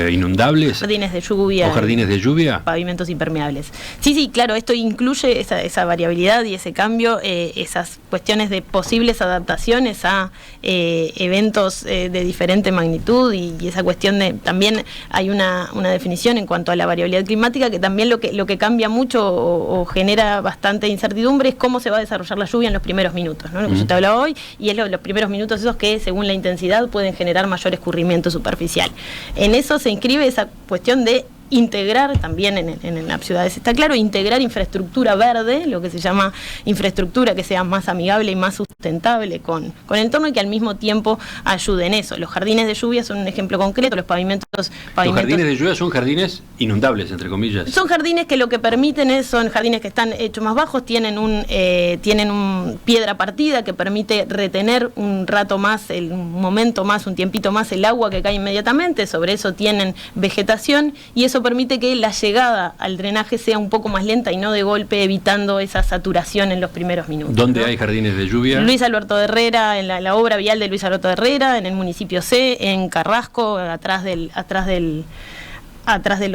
inundables, jardines de lluvia, o jardines de lluvia, pavimentos impermeables. Sí, claro, esto incluye esa variabilidad y ese cambio, esas cuestiones de posibles adaptaciones a eventos de diferente magnitud, y esa cuestión de, también hay una definición en cuanto a la variabilidad climática, que también lo que cambia mucho o genera bastante incertidumbre es cómo se va a desarrollar la lluvia en los primeros minutos, ¿no? Lo que yo te hablaba hoy, y es los primeros minutos esos que según la intensidad pueden generar mayor escurrimiento superficial. En eso se inscribe esa cuestión de integrar también en las ciudades, está claro, integrar infraestructura verde, lo que se llama infraestructura que sea más amigable y más sustentable con el entorno, y que al mismo tiempo ayude en eso. Los jardines de lluvia son un ejemplo concreto, los pavimentos... ¿Los jardines de lluvia son jardines inundables, entre comillas. Son jardines que lo que permiten son jardines que están hechos más bajos, tienen un piedra partida que permite retener un rato más, un momento más, un tiempito más el agua que cae inmediatamente. Sobre eso tienen vegetación y eso permite que la llegada al drenaje sea un poco más lenta y no de golpe, evitando esa saturación en los primeros minutos. ¿Dónde hay jardines de lluvia? Luis Alberto de Herrera, en la obra vial de Luis Alberto de Herrera, en el municipio C, en Carrasco, atrás del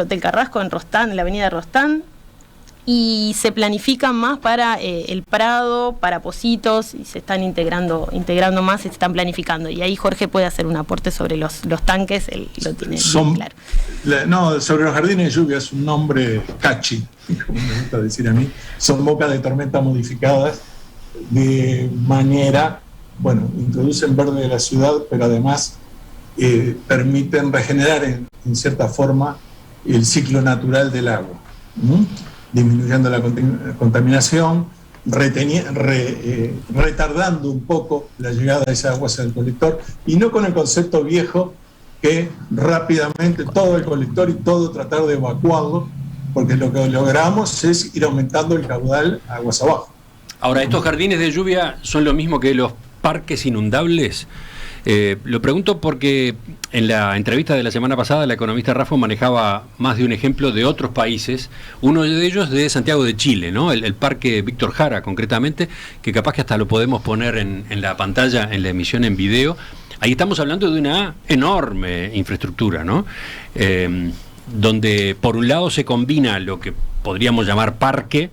Hotel Carrasco, en Rostán, en la avenida Rostán, y se planifican más para el Prado, para Pocitos, y se están integrando más, se están planificando. Y ahí Jorge puede hacer un aporte sobre los tanques, él lo tiene bien claro. Sobre los jardines de lluvia es un nombre catchy, como me gusta decir a mí. Son bocas de tormenta modificadas de manera, introducen verde de la ciudad, pero además permiten regenerar en cierta forma el ciclo natural del agua, disminuyendo la contaminación, retardando un poco la llegada de esa agua hacia el colector, y no con el concepto viejo que rápidamente todo el colector y todo tratar de evacuarlo, porque lo que logramos es ir aumentando el caudal aguas abajo. Ahora, ¿estos jardines de lluvia son lo mismo que los parques inundables? Lo pregunto porque en la entrevista de la semana pasada la economista Raffo manejaba más de un ejemplo de otros países, uno de ellos de Santiago de Chile, ¿no? El parque Víctor Jara concretamente, que capaz que hasta lo podemos poner en la pantalla, en la emisión en video. Ahí estamos hablando de una enorme infraestructura, ¿no? Donde por un lado se combina lo que podríamos llamar parque,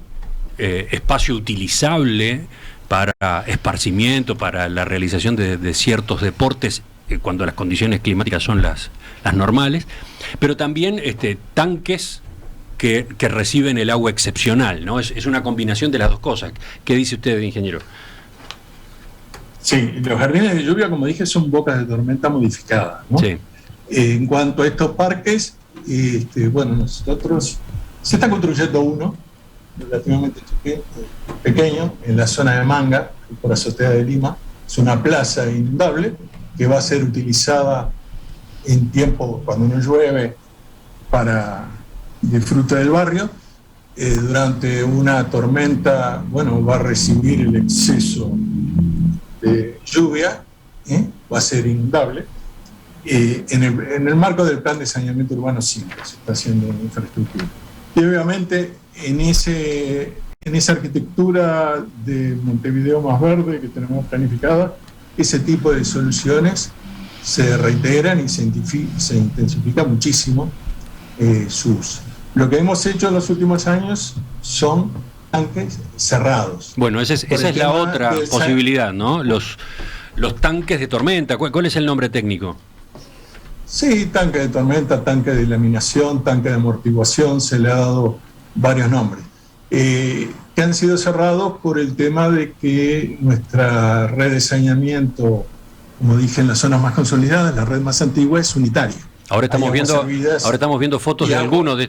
espacio utilizable para esparcimiento, para la realización de ciertos deportes cuando las condiciones climáticas son las normales, pero también tanques que reciben el agua excepcional, ¿no? Es una combinación de las dos cosas. ¿Qué dice usted, ingeniero? Sí, los jardines de lluvia, como dije, son bocas de tormenta modificadas, ¿no? Sí. En cuanto a estos parques, nosotros se está construyendo uno relativamente pequeño en la zona de Manga, por Azotea de Lima. Es una plaza inundable que va a ser utilizada en tiempo cuando no llueve para disfrute del barrio. Durante una tormenta, va a recibir el exceso de lluvia, va a ser inundable. En el marco del plan de saneamiento urbano 5 se está haciendo infraestructura. Y obviamente en esa arquitectura de Montevideo más verde que tenemos planificada, ese tipo de soluciones se reintegran y se intensifica muchísimo su uso. Lo que hemos hecho en los últimos años son tanques cerrados. Bueno, esa es la otra posibilidad, ¿no? Los tanques de tormenta. ¿Cuál es el nombre técnico? Sí, tanque de tormenta, tanque de laminación, tanque de amortiguación, se le ha dado varios nombres, que han sido cerrados por el tema de que nuestra red de saneamiento, como dije, en las zonas más consolidadas, la red más antigua es unitaria. Ahora estamos viendo fotos de algunos de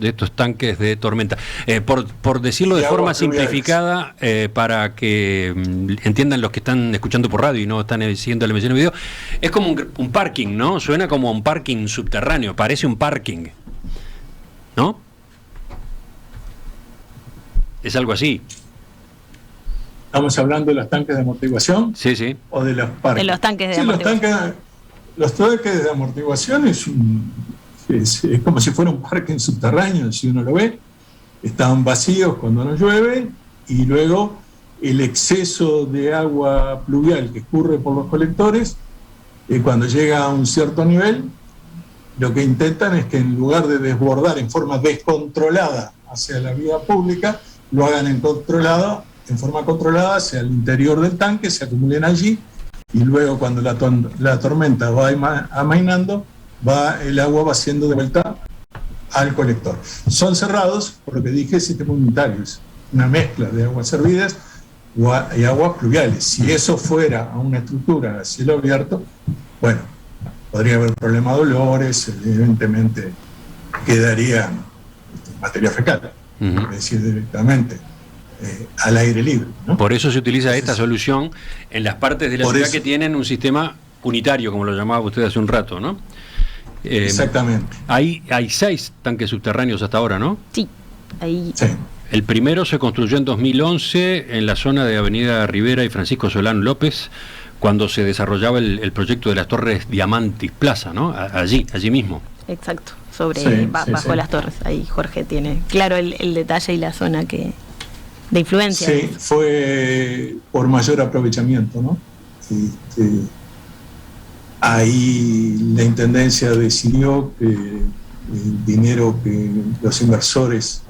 estos tanques de tormenta. Por decirlo de forma simplificada, para que entiendan los que están escuchando por radio y no están siguiendo la emisión de video, es como un parking, ¿no? Suena como un parking subterráneo, parece un parking, ¿no? Es algo así. ¿Estamos hablando de los tanques de amortiguación? Sí, sí. ¿O de los parques? De los tanques de amortiguación. Los tanques de amortiguación es como si fuera un parque subterráneo, si uno lo ve. Están vacíos cuando no llueve y luego el exceso de agua pluvial que escurre por los colectores, cuando llega a un cierto nivel, lo que intentan es que en lugar de desbordar en forma descontrolada hacia la vía pública, lo hagan en forma controlada hacia el interior del tanque, se acumulen allí, y luego cuando la tormenta va amainando, el agua va siendo de vuelta al colector. Son cerrados, por lo que dije, sistema unitario, es una mezcla de aguas servidas y aguas pluviales. Si eso fuera a una estructura a cielo abierto, podría haber problema de olores, evidentemente quedaría materia fecal, es decir, directamente al aire libre, ¿no? Por eso se utiliza esta solución en las partes de la ciudad que tienen un sistema unitario, como lo llamaba usted hace un rato, ¿no? Exactamente. Hay 6 tanques subterráneos hasta ahora, ¿no? Sí, ahí. Sí. El primero se construyó en 2011 en la zona de Avenida Rivera y Francisco Solán López, cuando se desarrollaba el proyecto de las Torres Diamantis Plaza, ¿no? Allí mismo. Exacto, bajo las torres. Ahí Jorge tiene claro el detalle y la zona de influencia. Sí, fue por mayor aprovechamiento, ¿no? Ahí la Intendencia decidió que el dinero que los inversores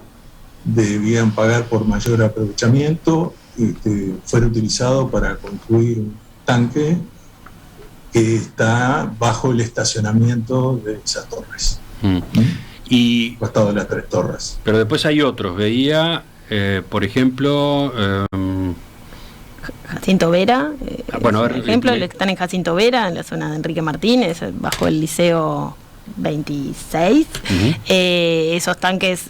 debían pagar por mayor aprovechamiento fuera utilizado para construir un tanque que está bajo el estacionamiento de esas torres. Y costado de las 3 torres. Pero después hay otros. Veía, por ejemplo, Jacinto Vera, bueno, por ejemplo, están en Jacinto Vera, en la zona de Enrique Martínez, bajo el Liceo 26. Esos tanques,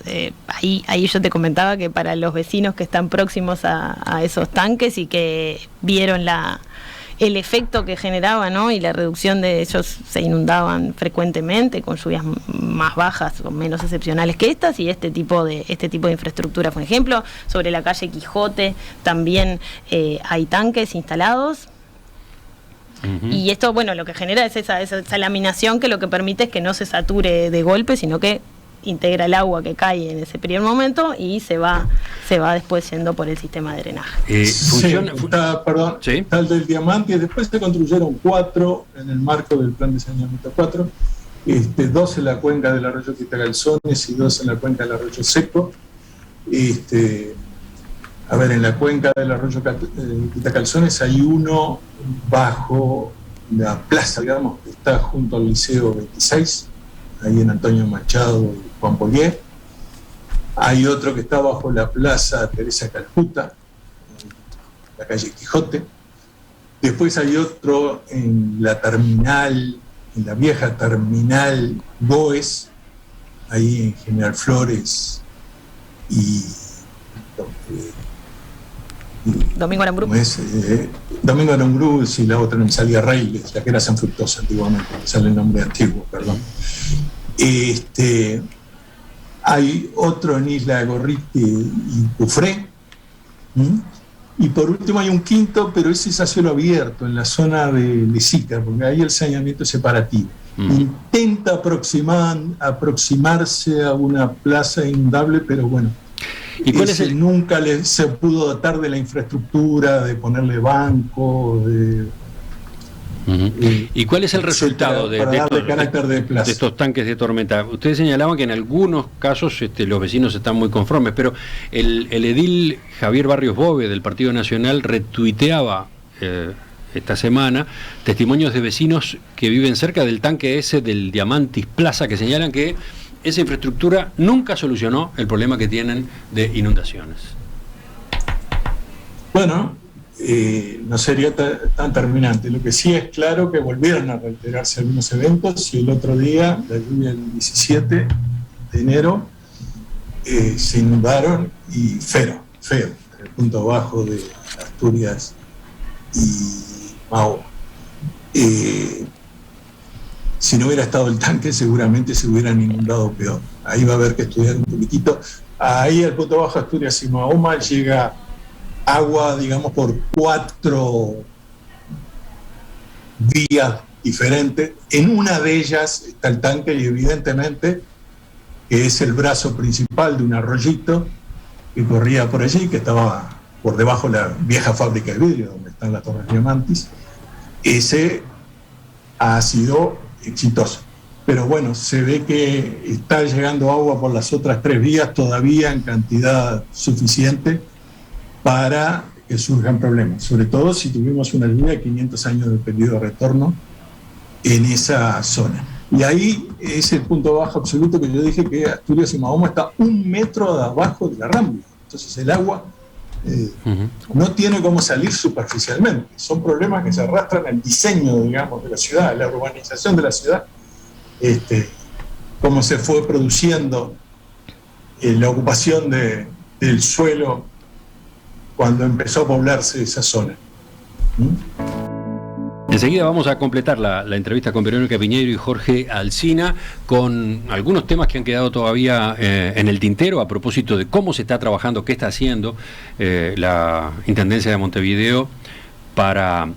ahí yo te comentaba que para los vecinos que están próximos a esos tanques y que vieron el efecto que generaba, ¿no? Y la reducción de ellos, se inundaban frecuentemente con lluvias más bajas o menos excepcionales que estas, y este tipo de infraestructura, por ejemplo, sobre la calle Quijote también hay tanques instalados. Y esto, bueno, lo que genera es esa laminación, que lo que permite es que no se sature de golpe, sino que integra el agua que cae en ese primer momento y se va después yendo por el sistema de drenaje. Está el del Diamante, y después se construyeron 4 en el marco del plan de saneamiento 4, 2 en la cuenca del arroyo Quitacalzones y 2 en la cuenca del arroyo Seco. En la cuenca del arroyo Quitacalzones hay uno bajo la plaza, digamos, que está junto al Liceo 26, ahí en Antonio Machado y Juan Polié. Hay otro que está bajo la plaza Teresa Calcuta, en la calle Quijote. Después hay otro en la terminal, en la vieja terminal Goes, ahí en General Flores y Domingo Aramburu. Domingo Aramburu, y la otra en Salía Reyes, la que era San Fructosa antiguamente, sale el nombre antiguo, perdón. Hay otro en Isla Gorriti y Cufré. Y por último hay un quinto, pero ese es a cielo abierto, en la zona de Sica, porque ahí el saneamiento es separativo. Intenta aproximarse a una plaza inundable, pero bueno, ¿y cuál es nunca se pudo dotar de la infraestructura, de ponerle banco, ¿Y cuál es el resultado de estos tanques de tormenta? Ustedes señalaban que en algunos casos los vecinos están muy conformes, pero el edil Javier Barrios Bove del Partido Nacional retuiteaba esta semana testimonios de vecinos que viven cerca del tanque ese del Diamantis Plaza, que señalan que esa infraestructura nunca solucionó el problema que tienen de inundaciones. Bueno, no sería tan terminante. Lo que sí es claro que volvieron a reiterarse algunos eventos, y el otro día, la lluvia del 17 de enero, se inundaron, y feo, en el punto bajo de Asturias y Mahoma. Si no hubiera estado el tanque, seguramente se hubieran inundado peor. Ahí va a haber que estudiar un poquitito. Ahí al punto bajo Asturias y Mahoma llega agua, digamos, por 4 vías diferentes. En una de ellas está el tanque, y evidentemente que es el brazo principal de un arroyito que corría por allí, que estaba por debajo de la vieja fábrica de vidrio donde están las Torres Diamantis. Ese ha sido exitoso, pero bueno, se ve que está llegando agua por las otras 3 vías todavía en cantidad suficiente para que surjan problemas, sobre todo si tuvimos una lluvia de 500 años de periodo de retorno en esa zona. Y ahí es el punto bajo absoluto, que yo dije que Asturias y Mahoma está 1 metro de abajo de la Rambla. Entonces el agua no tiene cómo salir superficialmente. Son problemas que se arrastran al diseño, digamos, de la ciudad, la urbanización de la ciudad, cómo se fue produciendo la ocupación del suelo cuando empezó a poblarse esa zona. Enseguida vamos a completar la entrevista con Verónica Piñeiro y Jorge Alsina con algunos temas que han quedado todavía en el tintero a propósito de cómo se está trabajando, qué está haciendo la Intendencia de Montevideo para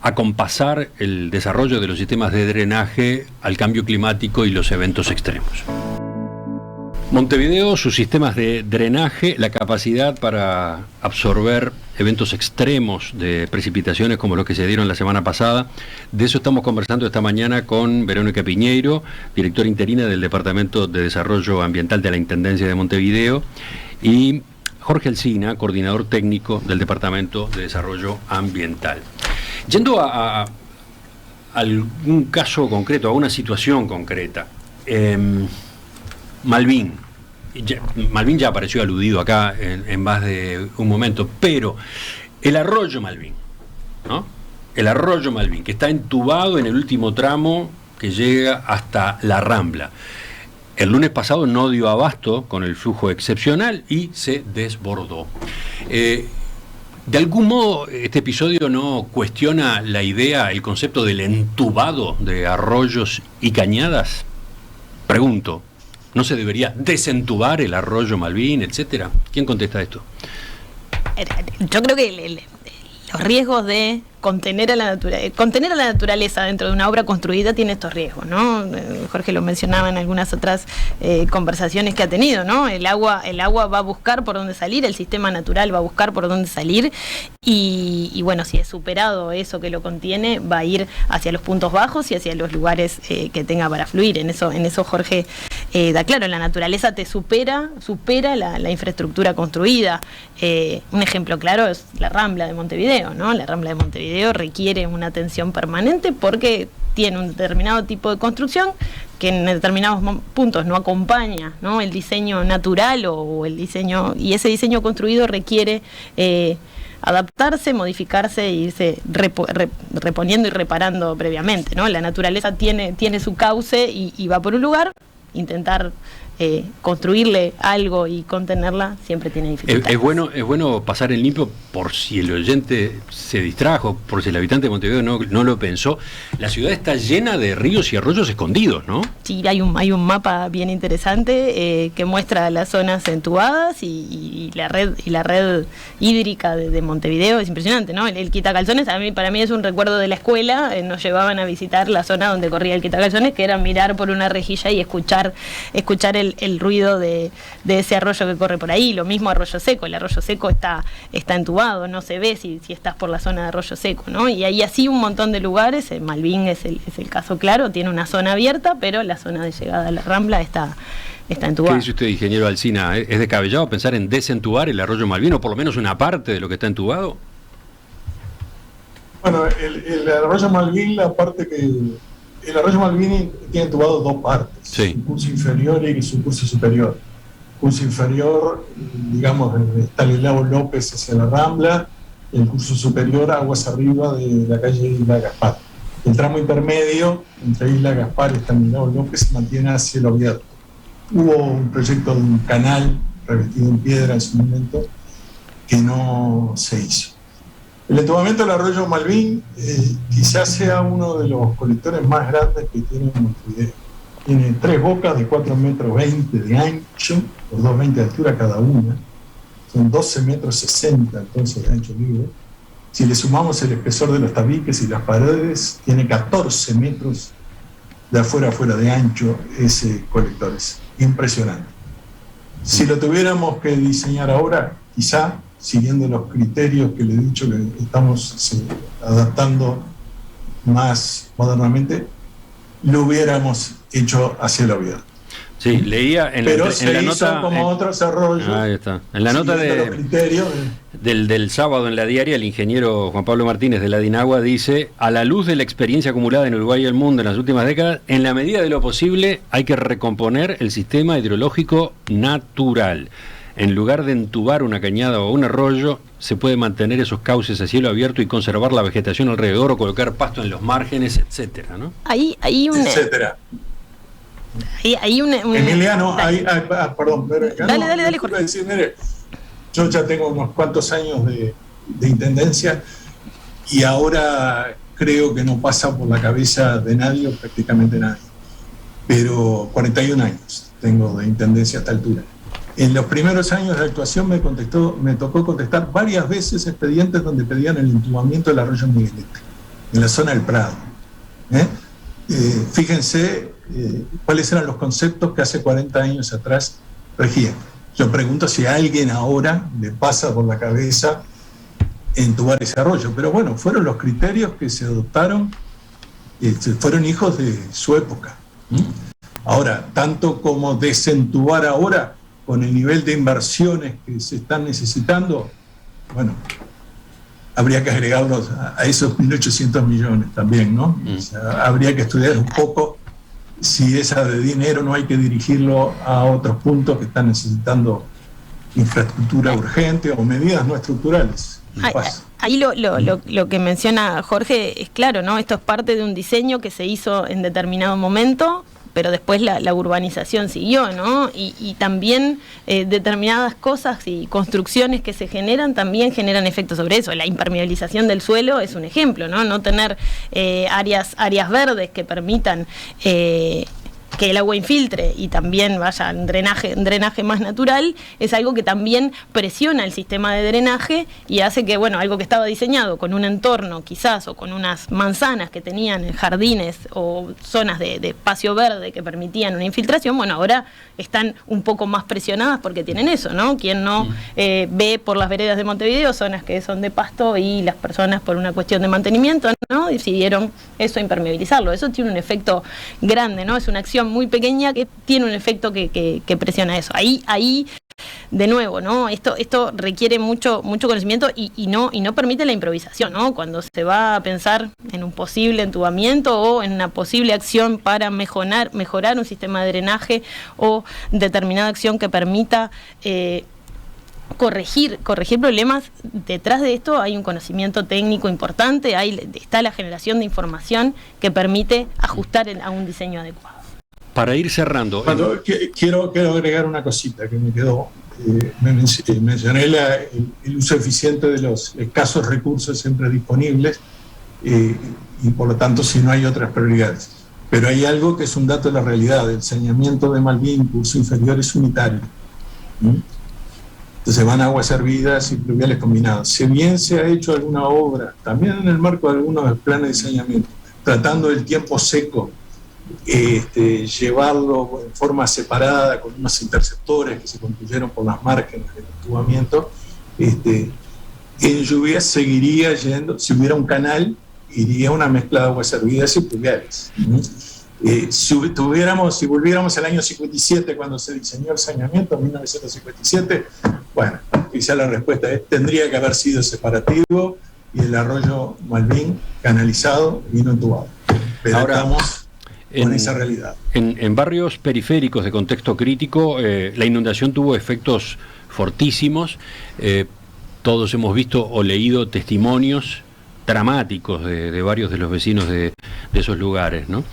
acompasar el desarrollo de los sistemas de drenaje al cambio climático y los eventos extremos. Montevideo, sus sistemas de drenaje, la capacidad para absorber eventos extremos de precipitaciones como los que se dieron la semana pasada. De eso estamos conversando esta mañana con Verónica Piñeiro, directora interina del Departamento de Desarrollo Ambiental de la Intendencia de Montevideo, y Jorge Alsina, coordinador técnico del Departamento de Desarrollo Ambiental. Yendo a algún caso concreto, a una situación concreta, Malvin ya apareció aludido acá en más de un momento, pero el arroyo Malvin, ¿no? El arroyo Malvin, que está entubado en el último tramo que llega hasta la Rambla. El lunes pasado no dio abasto con el flujo excepcional y se desbordó. De algún modo, este episodio no cuestiona la idea, el concepto del entubado de arroyos y cañadas. Pregunto, ¿no se debería desentubar el arroyo Malvin, etcétera? ¿Quién contesta esto? Yo creo que los riesgos de contener a la naturaleza dentro de una obra construida tiene estos riesgos, ¿no? Jorge lo mencionaba en algunas otras conversaciones que ha tenido, ¿no? El agua va a buscar por dónde salir, el sistema natural va a buscar por dónde salir y bueno, si es superado eso que lo contiene, va a ir hacia los puntos bajos y hacia los lugares que tenga para fluir. En eso Jorge da claro, la naturaleza te supera la infraestructura construida. Un ejemplo claro es la Rambla de Montevideo, ¿no? La Rambla de Montevideo requiere una atención permanente porque tiene un determinado tipo de construcción que en determinados puntos no acompaña, ¿no?, el diseño natural o el diseño, y ese diseño construido requiere adaptarse, modificarse e irse reponiendo y reparando previamente, ¿no? La naturaleza tiene su cauce y va por un lugar. Intentar construirle algo y contenerla siempre tiene dificultades. Es bueno pasar en limpio por si el oyente se distrajo, por si el habitante de Montevideo no lo pensó. La ciudad está llena de ríos y arroyos escondidos, ¿no? Sí, hay un mapa bien interesante que muestra las zonas entubadas y la red hídrica de Montevideo. Es impresionante, ¿no? El quitacalzones para mí es un recuerdo de la escuela. Nos llevaban a visitar la zona donde corría el quitacalzones, que era mirar por una rejilla y escuchar el ruido de ese arroyo que corre por ahí. Lo mismo Arroyo Seco. El Arroyo Seco está entubado, no se ve si estás por la zona de Arroyo Seco, ¿no? Y hay así un montón de lugares. Malvin es el caso claro, tiene una zona abierta, pero la zona de llegada a la Rambla está entubada. ¿Qué dice usted, ingeniero Alsina? ¿Es descabellado pensar en desentubar el arroyo Malvin, o por lo menos una parte de lo que está entubado? Bueno, el arroyo Malvin, el arroyo Malvin tiene entubado dos partes, sí. Su curso inferior y su curso superior. Curso inferior, digamos, está el lago López hacia la Rambla, el curso superior, aguas arriba de la calle Isla Gaspar. El tramo intermedio entre Isla Gaspar y el lago López se mantiene a cielo abierto. Hubo un proyecto de un canal revestido en piedra en su momento que no se hizo. El entubamiento del arroyo Malvin quizás sea uno de los colectores más grandes que tiene Montevideo. Tiene 3 bocas de 4,20 metros de ancho, por 2,20 de altura cada una. Son 12,60 metros entonces de ancho libre. Si le sumamos el espesor de los tabiques y las paredes, tiene 14 metros de afuera a afuera de ancho ese colector. Es impresionante. Si lo tuviéramos que diseñar ahora, quizá, siguiendo los criterios que le he dicho que estamos adaptando más modernamente, lo hubiéramos hecho a cielo abierto. Sí, leía en la nota como otros arroyos. Ahí está. En la nota del sábado en la diaria, el ingeniero Juan Pablo Martínez de la Dinagua dice: a la luz de la experiencia acumulada en Uruguay y el mundo en las últimas décadas, en la medida de lo posible hay que recomponer el sistema hidrológico natural. En lugar de entubar una cañada o un arroyo, se puede mantener esos cauces a cielo abierto y conservar la vegetación alrededor, o colocar pasto en los márgenes, etcétera, ¿no? Etcétera. Emiliano, perdón, dale, Jorge. Decir, mire, yo ya tengo unos cuantos años de intendencia y ahora creo que no pasa por la cabeza de nadie o prácticamente nadie. Pero 41 años tengo de intendencia a esta altura. En los primeros años de actuación me tocó contestar varias veces expedientes donde pedían el entubamiento del arroyo Miguelete, en la zona del Prado. Fíjense cuáles eran los conceptos que hace 40 años atrás regían. Yo pregunto si a alguien ahora le pasa por la cabeza entubar ese arroyo, pero bueno, fueron los criterios que se adoptaron, fueron hijos de su época. Ahora, tanto como desentubar ahora, con el nivel de inversiones que se están necesitando, bueno, habría que agregarlos a esos 1.800 millones también, ¿no? O sea, habría que estudiar un poco si esa de dinero no hay que dirigirlo a otros puntos que están necesitando infraestructura urgente o medidas no estructurales. Ahí lo que menciona Jorge es claro, ¿no? Esto es parte de un diseño que se hizo en determinado momento, pero después la urbanización siguió, ¿no? Y también determinadas cosas y construcciones que se generan también generan efectos sobre eso. La impermeabilización del suelo es un ejemplo, ¿no? No tener áreas verdes que permitan que el agua infiltre y también vaya un drenaje más natural, es algo que también presiona el sistema de drenaje y hace que, bueno, algo que estaba diseñado con un entorno quizás o con unas manzanas que tenían jardines o zonas de espacio verde que permitían una infiltración, bueno, ahora están un poco más presionadas porque tienen eso, ¿no? Quien no ve por las veredas de Montevideo zonas que son de pasto y las personas por una cuestión de mantenimiento, ¿no? Decidieron eso, impermeabilizarlo. Eso tiene un efecto grande, ¿no? Es una acción muy pequeña que tiene un efecto que presiona eso. Ahí de nuevo, ¿no? Esto requiere mucho conocimiento y no permite la improvisación, ¿no? Cuando se va a pensar en un posible entubamiento o en una posible acción para mejorar un sistema de drenaje o determinada acción que permita corregir problemas, detrás de esto hay un conocimiento técnico importante, está la generación de información que permite ajustar a un diseño adecuado. Para ir cerrando... Quiero agregar una cosita que me quedó. Mencioné el uso eficiente de los escasos recursos siempre disponibles y por lo tanto si no hay otras prioridades. Pero hay algo que es un dato de la realidad. El saneamiento de Malvín, curso inferior, es unitario. Entonces van aguas hervidas y pluviales combinadas. Si bien se ha hecho alguna obra, también en el marco de algunos planes de saneamiento, tratando el tiempo seco, llevarlo en forma separada con unos interceptores que se construyeron por las márgenes del entubamiento, en lluvia seguiría yendo, si hubiera un canal, iría una mezcla de aguas hervidas y pluviales. Si volviéramos al año 57, cuando se diseñó el saneamiento, en 1957, bueno, quizá la respuesta es, tendría que haber sido separativo y el arroyo Malvín canalizado y no entubado. Pero ahora estamos con esa realidad. En barrios periféricos de contexto crítico, la inundación tuvo efectos fortísimos. Todos hemos visto o leído testimonios dramáticos de varios de los vecinos de esos lugares, ¿no?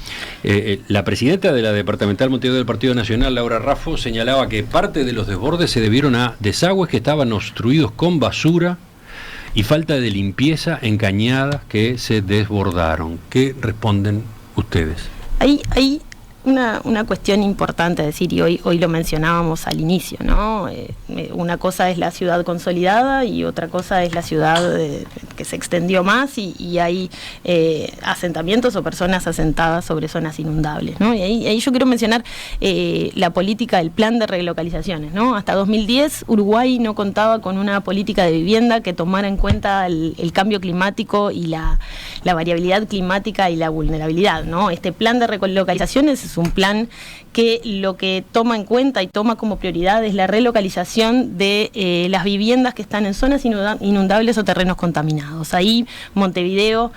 La presidenta de la Departamental Montevideo del Partido Nacional, Laura Raffo, señalaba que parte de los desbordes se debieron a desagües que estaban obstruidos con basura y falta de limpieza en cañadas que se desbordaron. ¿Qué responden ustedes? Hay una cuestión importante a decir, y hoy lo mencionábamos al inicio, ¿no? Una cosa es la ciudad consolidada y otra cosa es la ciudad que se extendió más y hay asentamientos o personas asentadas sobre zonas inundables, ¿no? Y ahí yo quiero mencionar la política del plan de relocalizaciones, ¿no? Hasta 2010 Uruguay no contaba con una política de vivienda que tomara en cuenta el cambio climático y la variabilidad climática y la vulnerabilidad, ¿no? Este plan de relocalizaciones es un plan que lo que toma en cuenta y toma como prioridad es la relocalización de las viviendas que están en zonas inundables o terrenos contaminados. Ahí Montevideo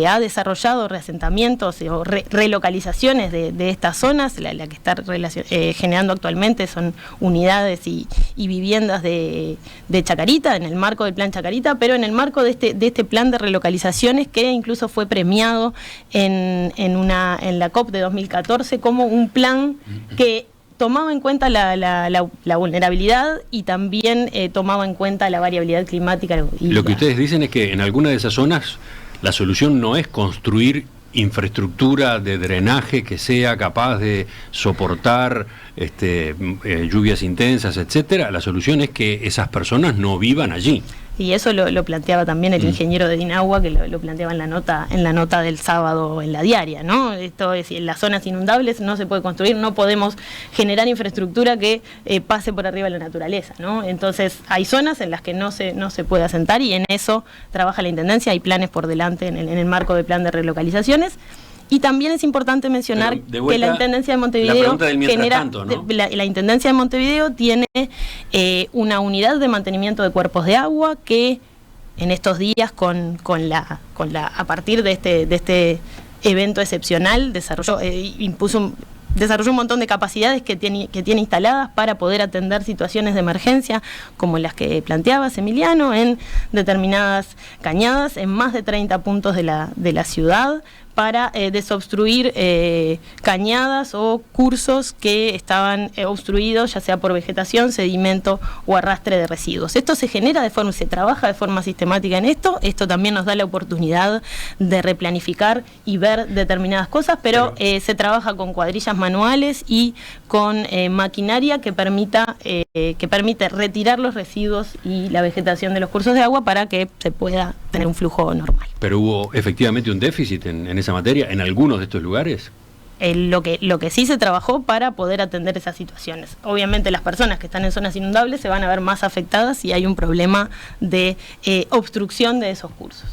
ha desarrollado reasentamientos o relocalizaciones de estas zonas. La que está generando actualmente son unidades y viviendas de Chacarita, en el marco del plan Chacarita, pero en el marco de este plan de relocalizaciones que incluso fue premiado en la COP de 2014 como un plan que tomaba en cuenta la vulnerabilidad y también tomaba en cuenta la variabilidad climática. Lo que ustedes dicen es que en alguna de esas zonas la solución no es construir infraestructura de drenaje que sea capaz de soportar lluvias intensas, etcétera. La solución es que esas personas no vivan allí. Y eso lo planteaba también el ingeniero de Dinagua, que lo planteaba en la nota del sábado en la diaria, ¿no? Esto es, en las zonas inundables no se puede construir, no podemos generar infraestructura que pase por arriba de la naturaleza, ¿no? Entonces hay zonas en las que no se puede asentar, y en eso trabaja la Intendencia. Hay planes por delante en el marco del plan de relocalizaciones. Y también es importante mencionar vuelta, que la Intendencia de Montevideo genera, tanto, ¿no? La Intendencia de Montevideo tiene una unidad de mantenimiento de cuerpos de agua que en estos días a partir de este evento excepcional desarrolló un montón de capacidades que tiene instaladas para poder atender situaciones de emergencia como las que planteabas, Emiliano, en determinadas cañadas, en más de 30 puntos de la ciudad, para desobstruir cañadas o cursos que estaban obstruidos, ya sea por vegetación, sedimento o arrastre de residuos. Esto se trabaja de forma sistemática en esto. Esto también nos da la oportunidad de replanificar y ver determinadas cosas, pero se trabaja con cuadrillas manuales y con maquinaria que permite retirar los residuos y la vegetación de los cursos de agua para que se pueda tener un flujo normal. ¿Pero hubo efectivamente un déficit en esa materia en algunos de estos lugares? Lo que sí se trabajó para poder atender esas situaciones. Obviamente las personas que están en zonas inundables se van a ver más afectadas si hay un problema de obstrucción de esos cursos.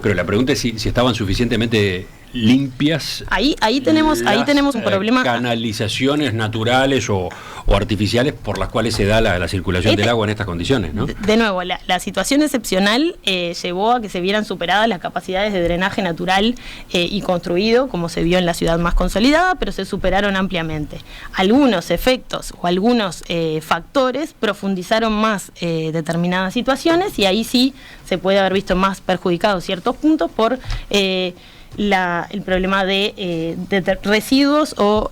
Pero la pregunta es si estaban suficientemente limpias. Ahí tenemos un problema. Canalizaciones naturales o artificiales por las cuales se da la circulación del agua en estas condiciones, ¿no? De nuevo, la situación excepcional llevó a que se vieran superadas las capacidades de drenaje natural y construido, como se vio en la ciudad más consolidada, pero se superaron ampliamente. Algunos efectos o algunos factores profundizaron más determinadas situaciones, y ahí sí se puede haber visto más perjudicados ciertos puntos por el problema de residuos o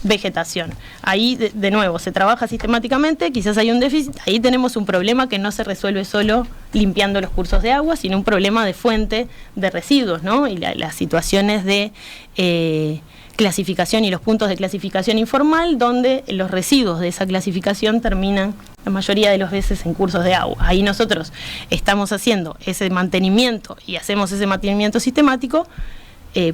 vegetación. Ahí, de nuevo, se trabaja sistemáticamente, quizás hay un déficit, ahí tenemos un problema que no se resuelve solo limpiando los cursos de agua, sino un problema de fuente de residuos, ¿no? Y las situaciones de clasificación y los puntos de clasificación informal, donde los residuos de esa clasificación terminan la mayoría de las veces en cursos de agua. Ahí nosotros estamos haciendo ese mantenimiento y hacemos ese mantenimiento sistemático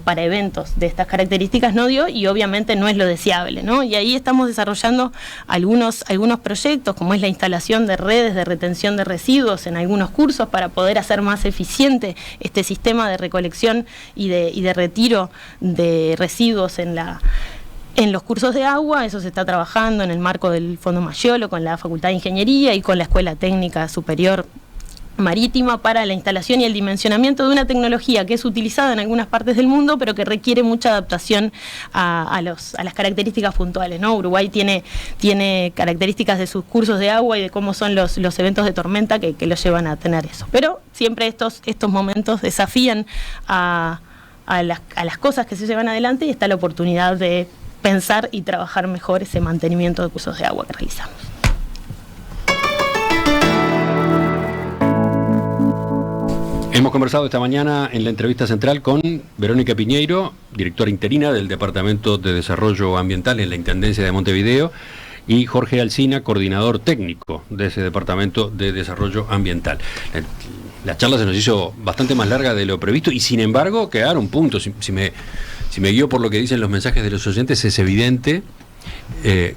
para eventos de estas características y obviamente no es lo deseable, ¿no? Y ahí estamos desarrollando algunos proyectos, como es la instalación de redes de retención de residuos en algunos cursos para poder hacer más eficiente este sistema de recolección y de retiro de residuos en los cursos de agua. Eso se está trabajando en el marco del Fondo Mayolo, con la Facultad de Ingeniería y con la Escuela Técnica Superior Marítima, para la instalación y el dimensionamiento de una tecnología que es utilizada en algunas partes del mundo, pero que requiere mucha adaptación a las características puntuales, ¿no? Uruguay tiene características de sus cursos de agua y de cómo son los eventos de tormenta que los llevan a tener eso. Pero siempre estos momentos desafían a las cosas que se llevan adelante, y está la oportunidad de pensar y trabajar mejor ese mantenimiento de cursos de agua que realizamos. Hemos conversado esta mañana en la entrevista central con Verónica Piñeiro, directora interina del Departamento de Desarrollo Ambiental en la Intendencia de Montevideo, y Jorge Alsina, coordinador técnico de ese Departamento de Desarrollo Ambiental. La charla se nos hizo bastante más larga de lo previsto, y sin embargo quedaron puntos. Si me guío por lo que dicen los mensajes de los oyentes, es evidente.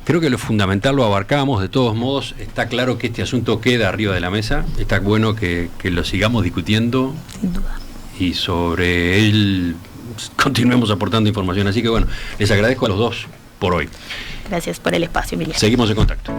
Creo que lo fundamental lo abarcamos. De todos modos, está claro que este asunto queda arriba de la mesa. Está bueno que lo sigamos discutiendo. Sin duda. Y sobre él continuemos aportando información. Así que bueno, les agradezco a los dos por hoy. Gracias por el espacio, Emiliano. Seguimos en contacto.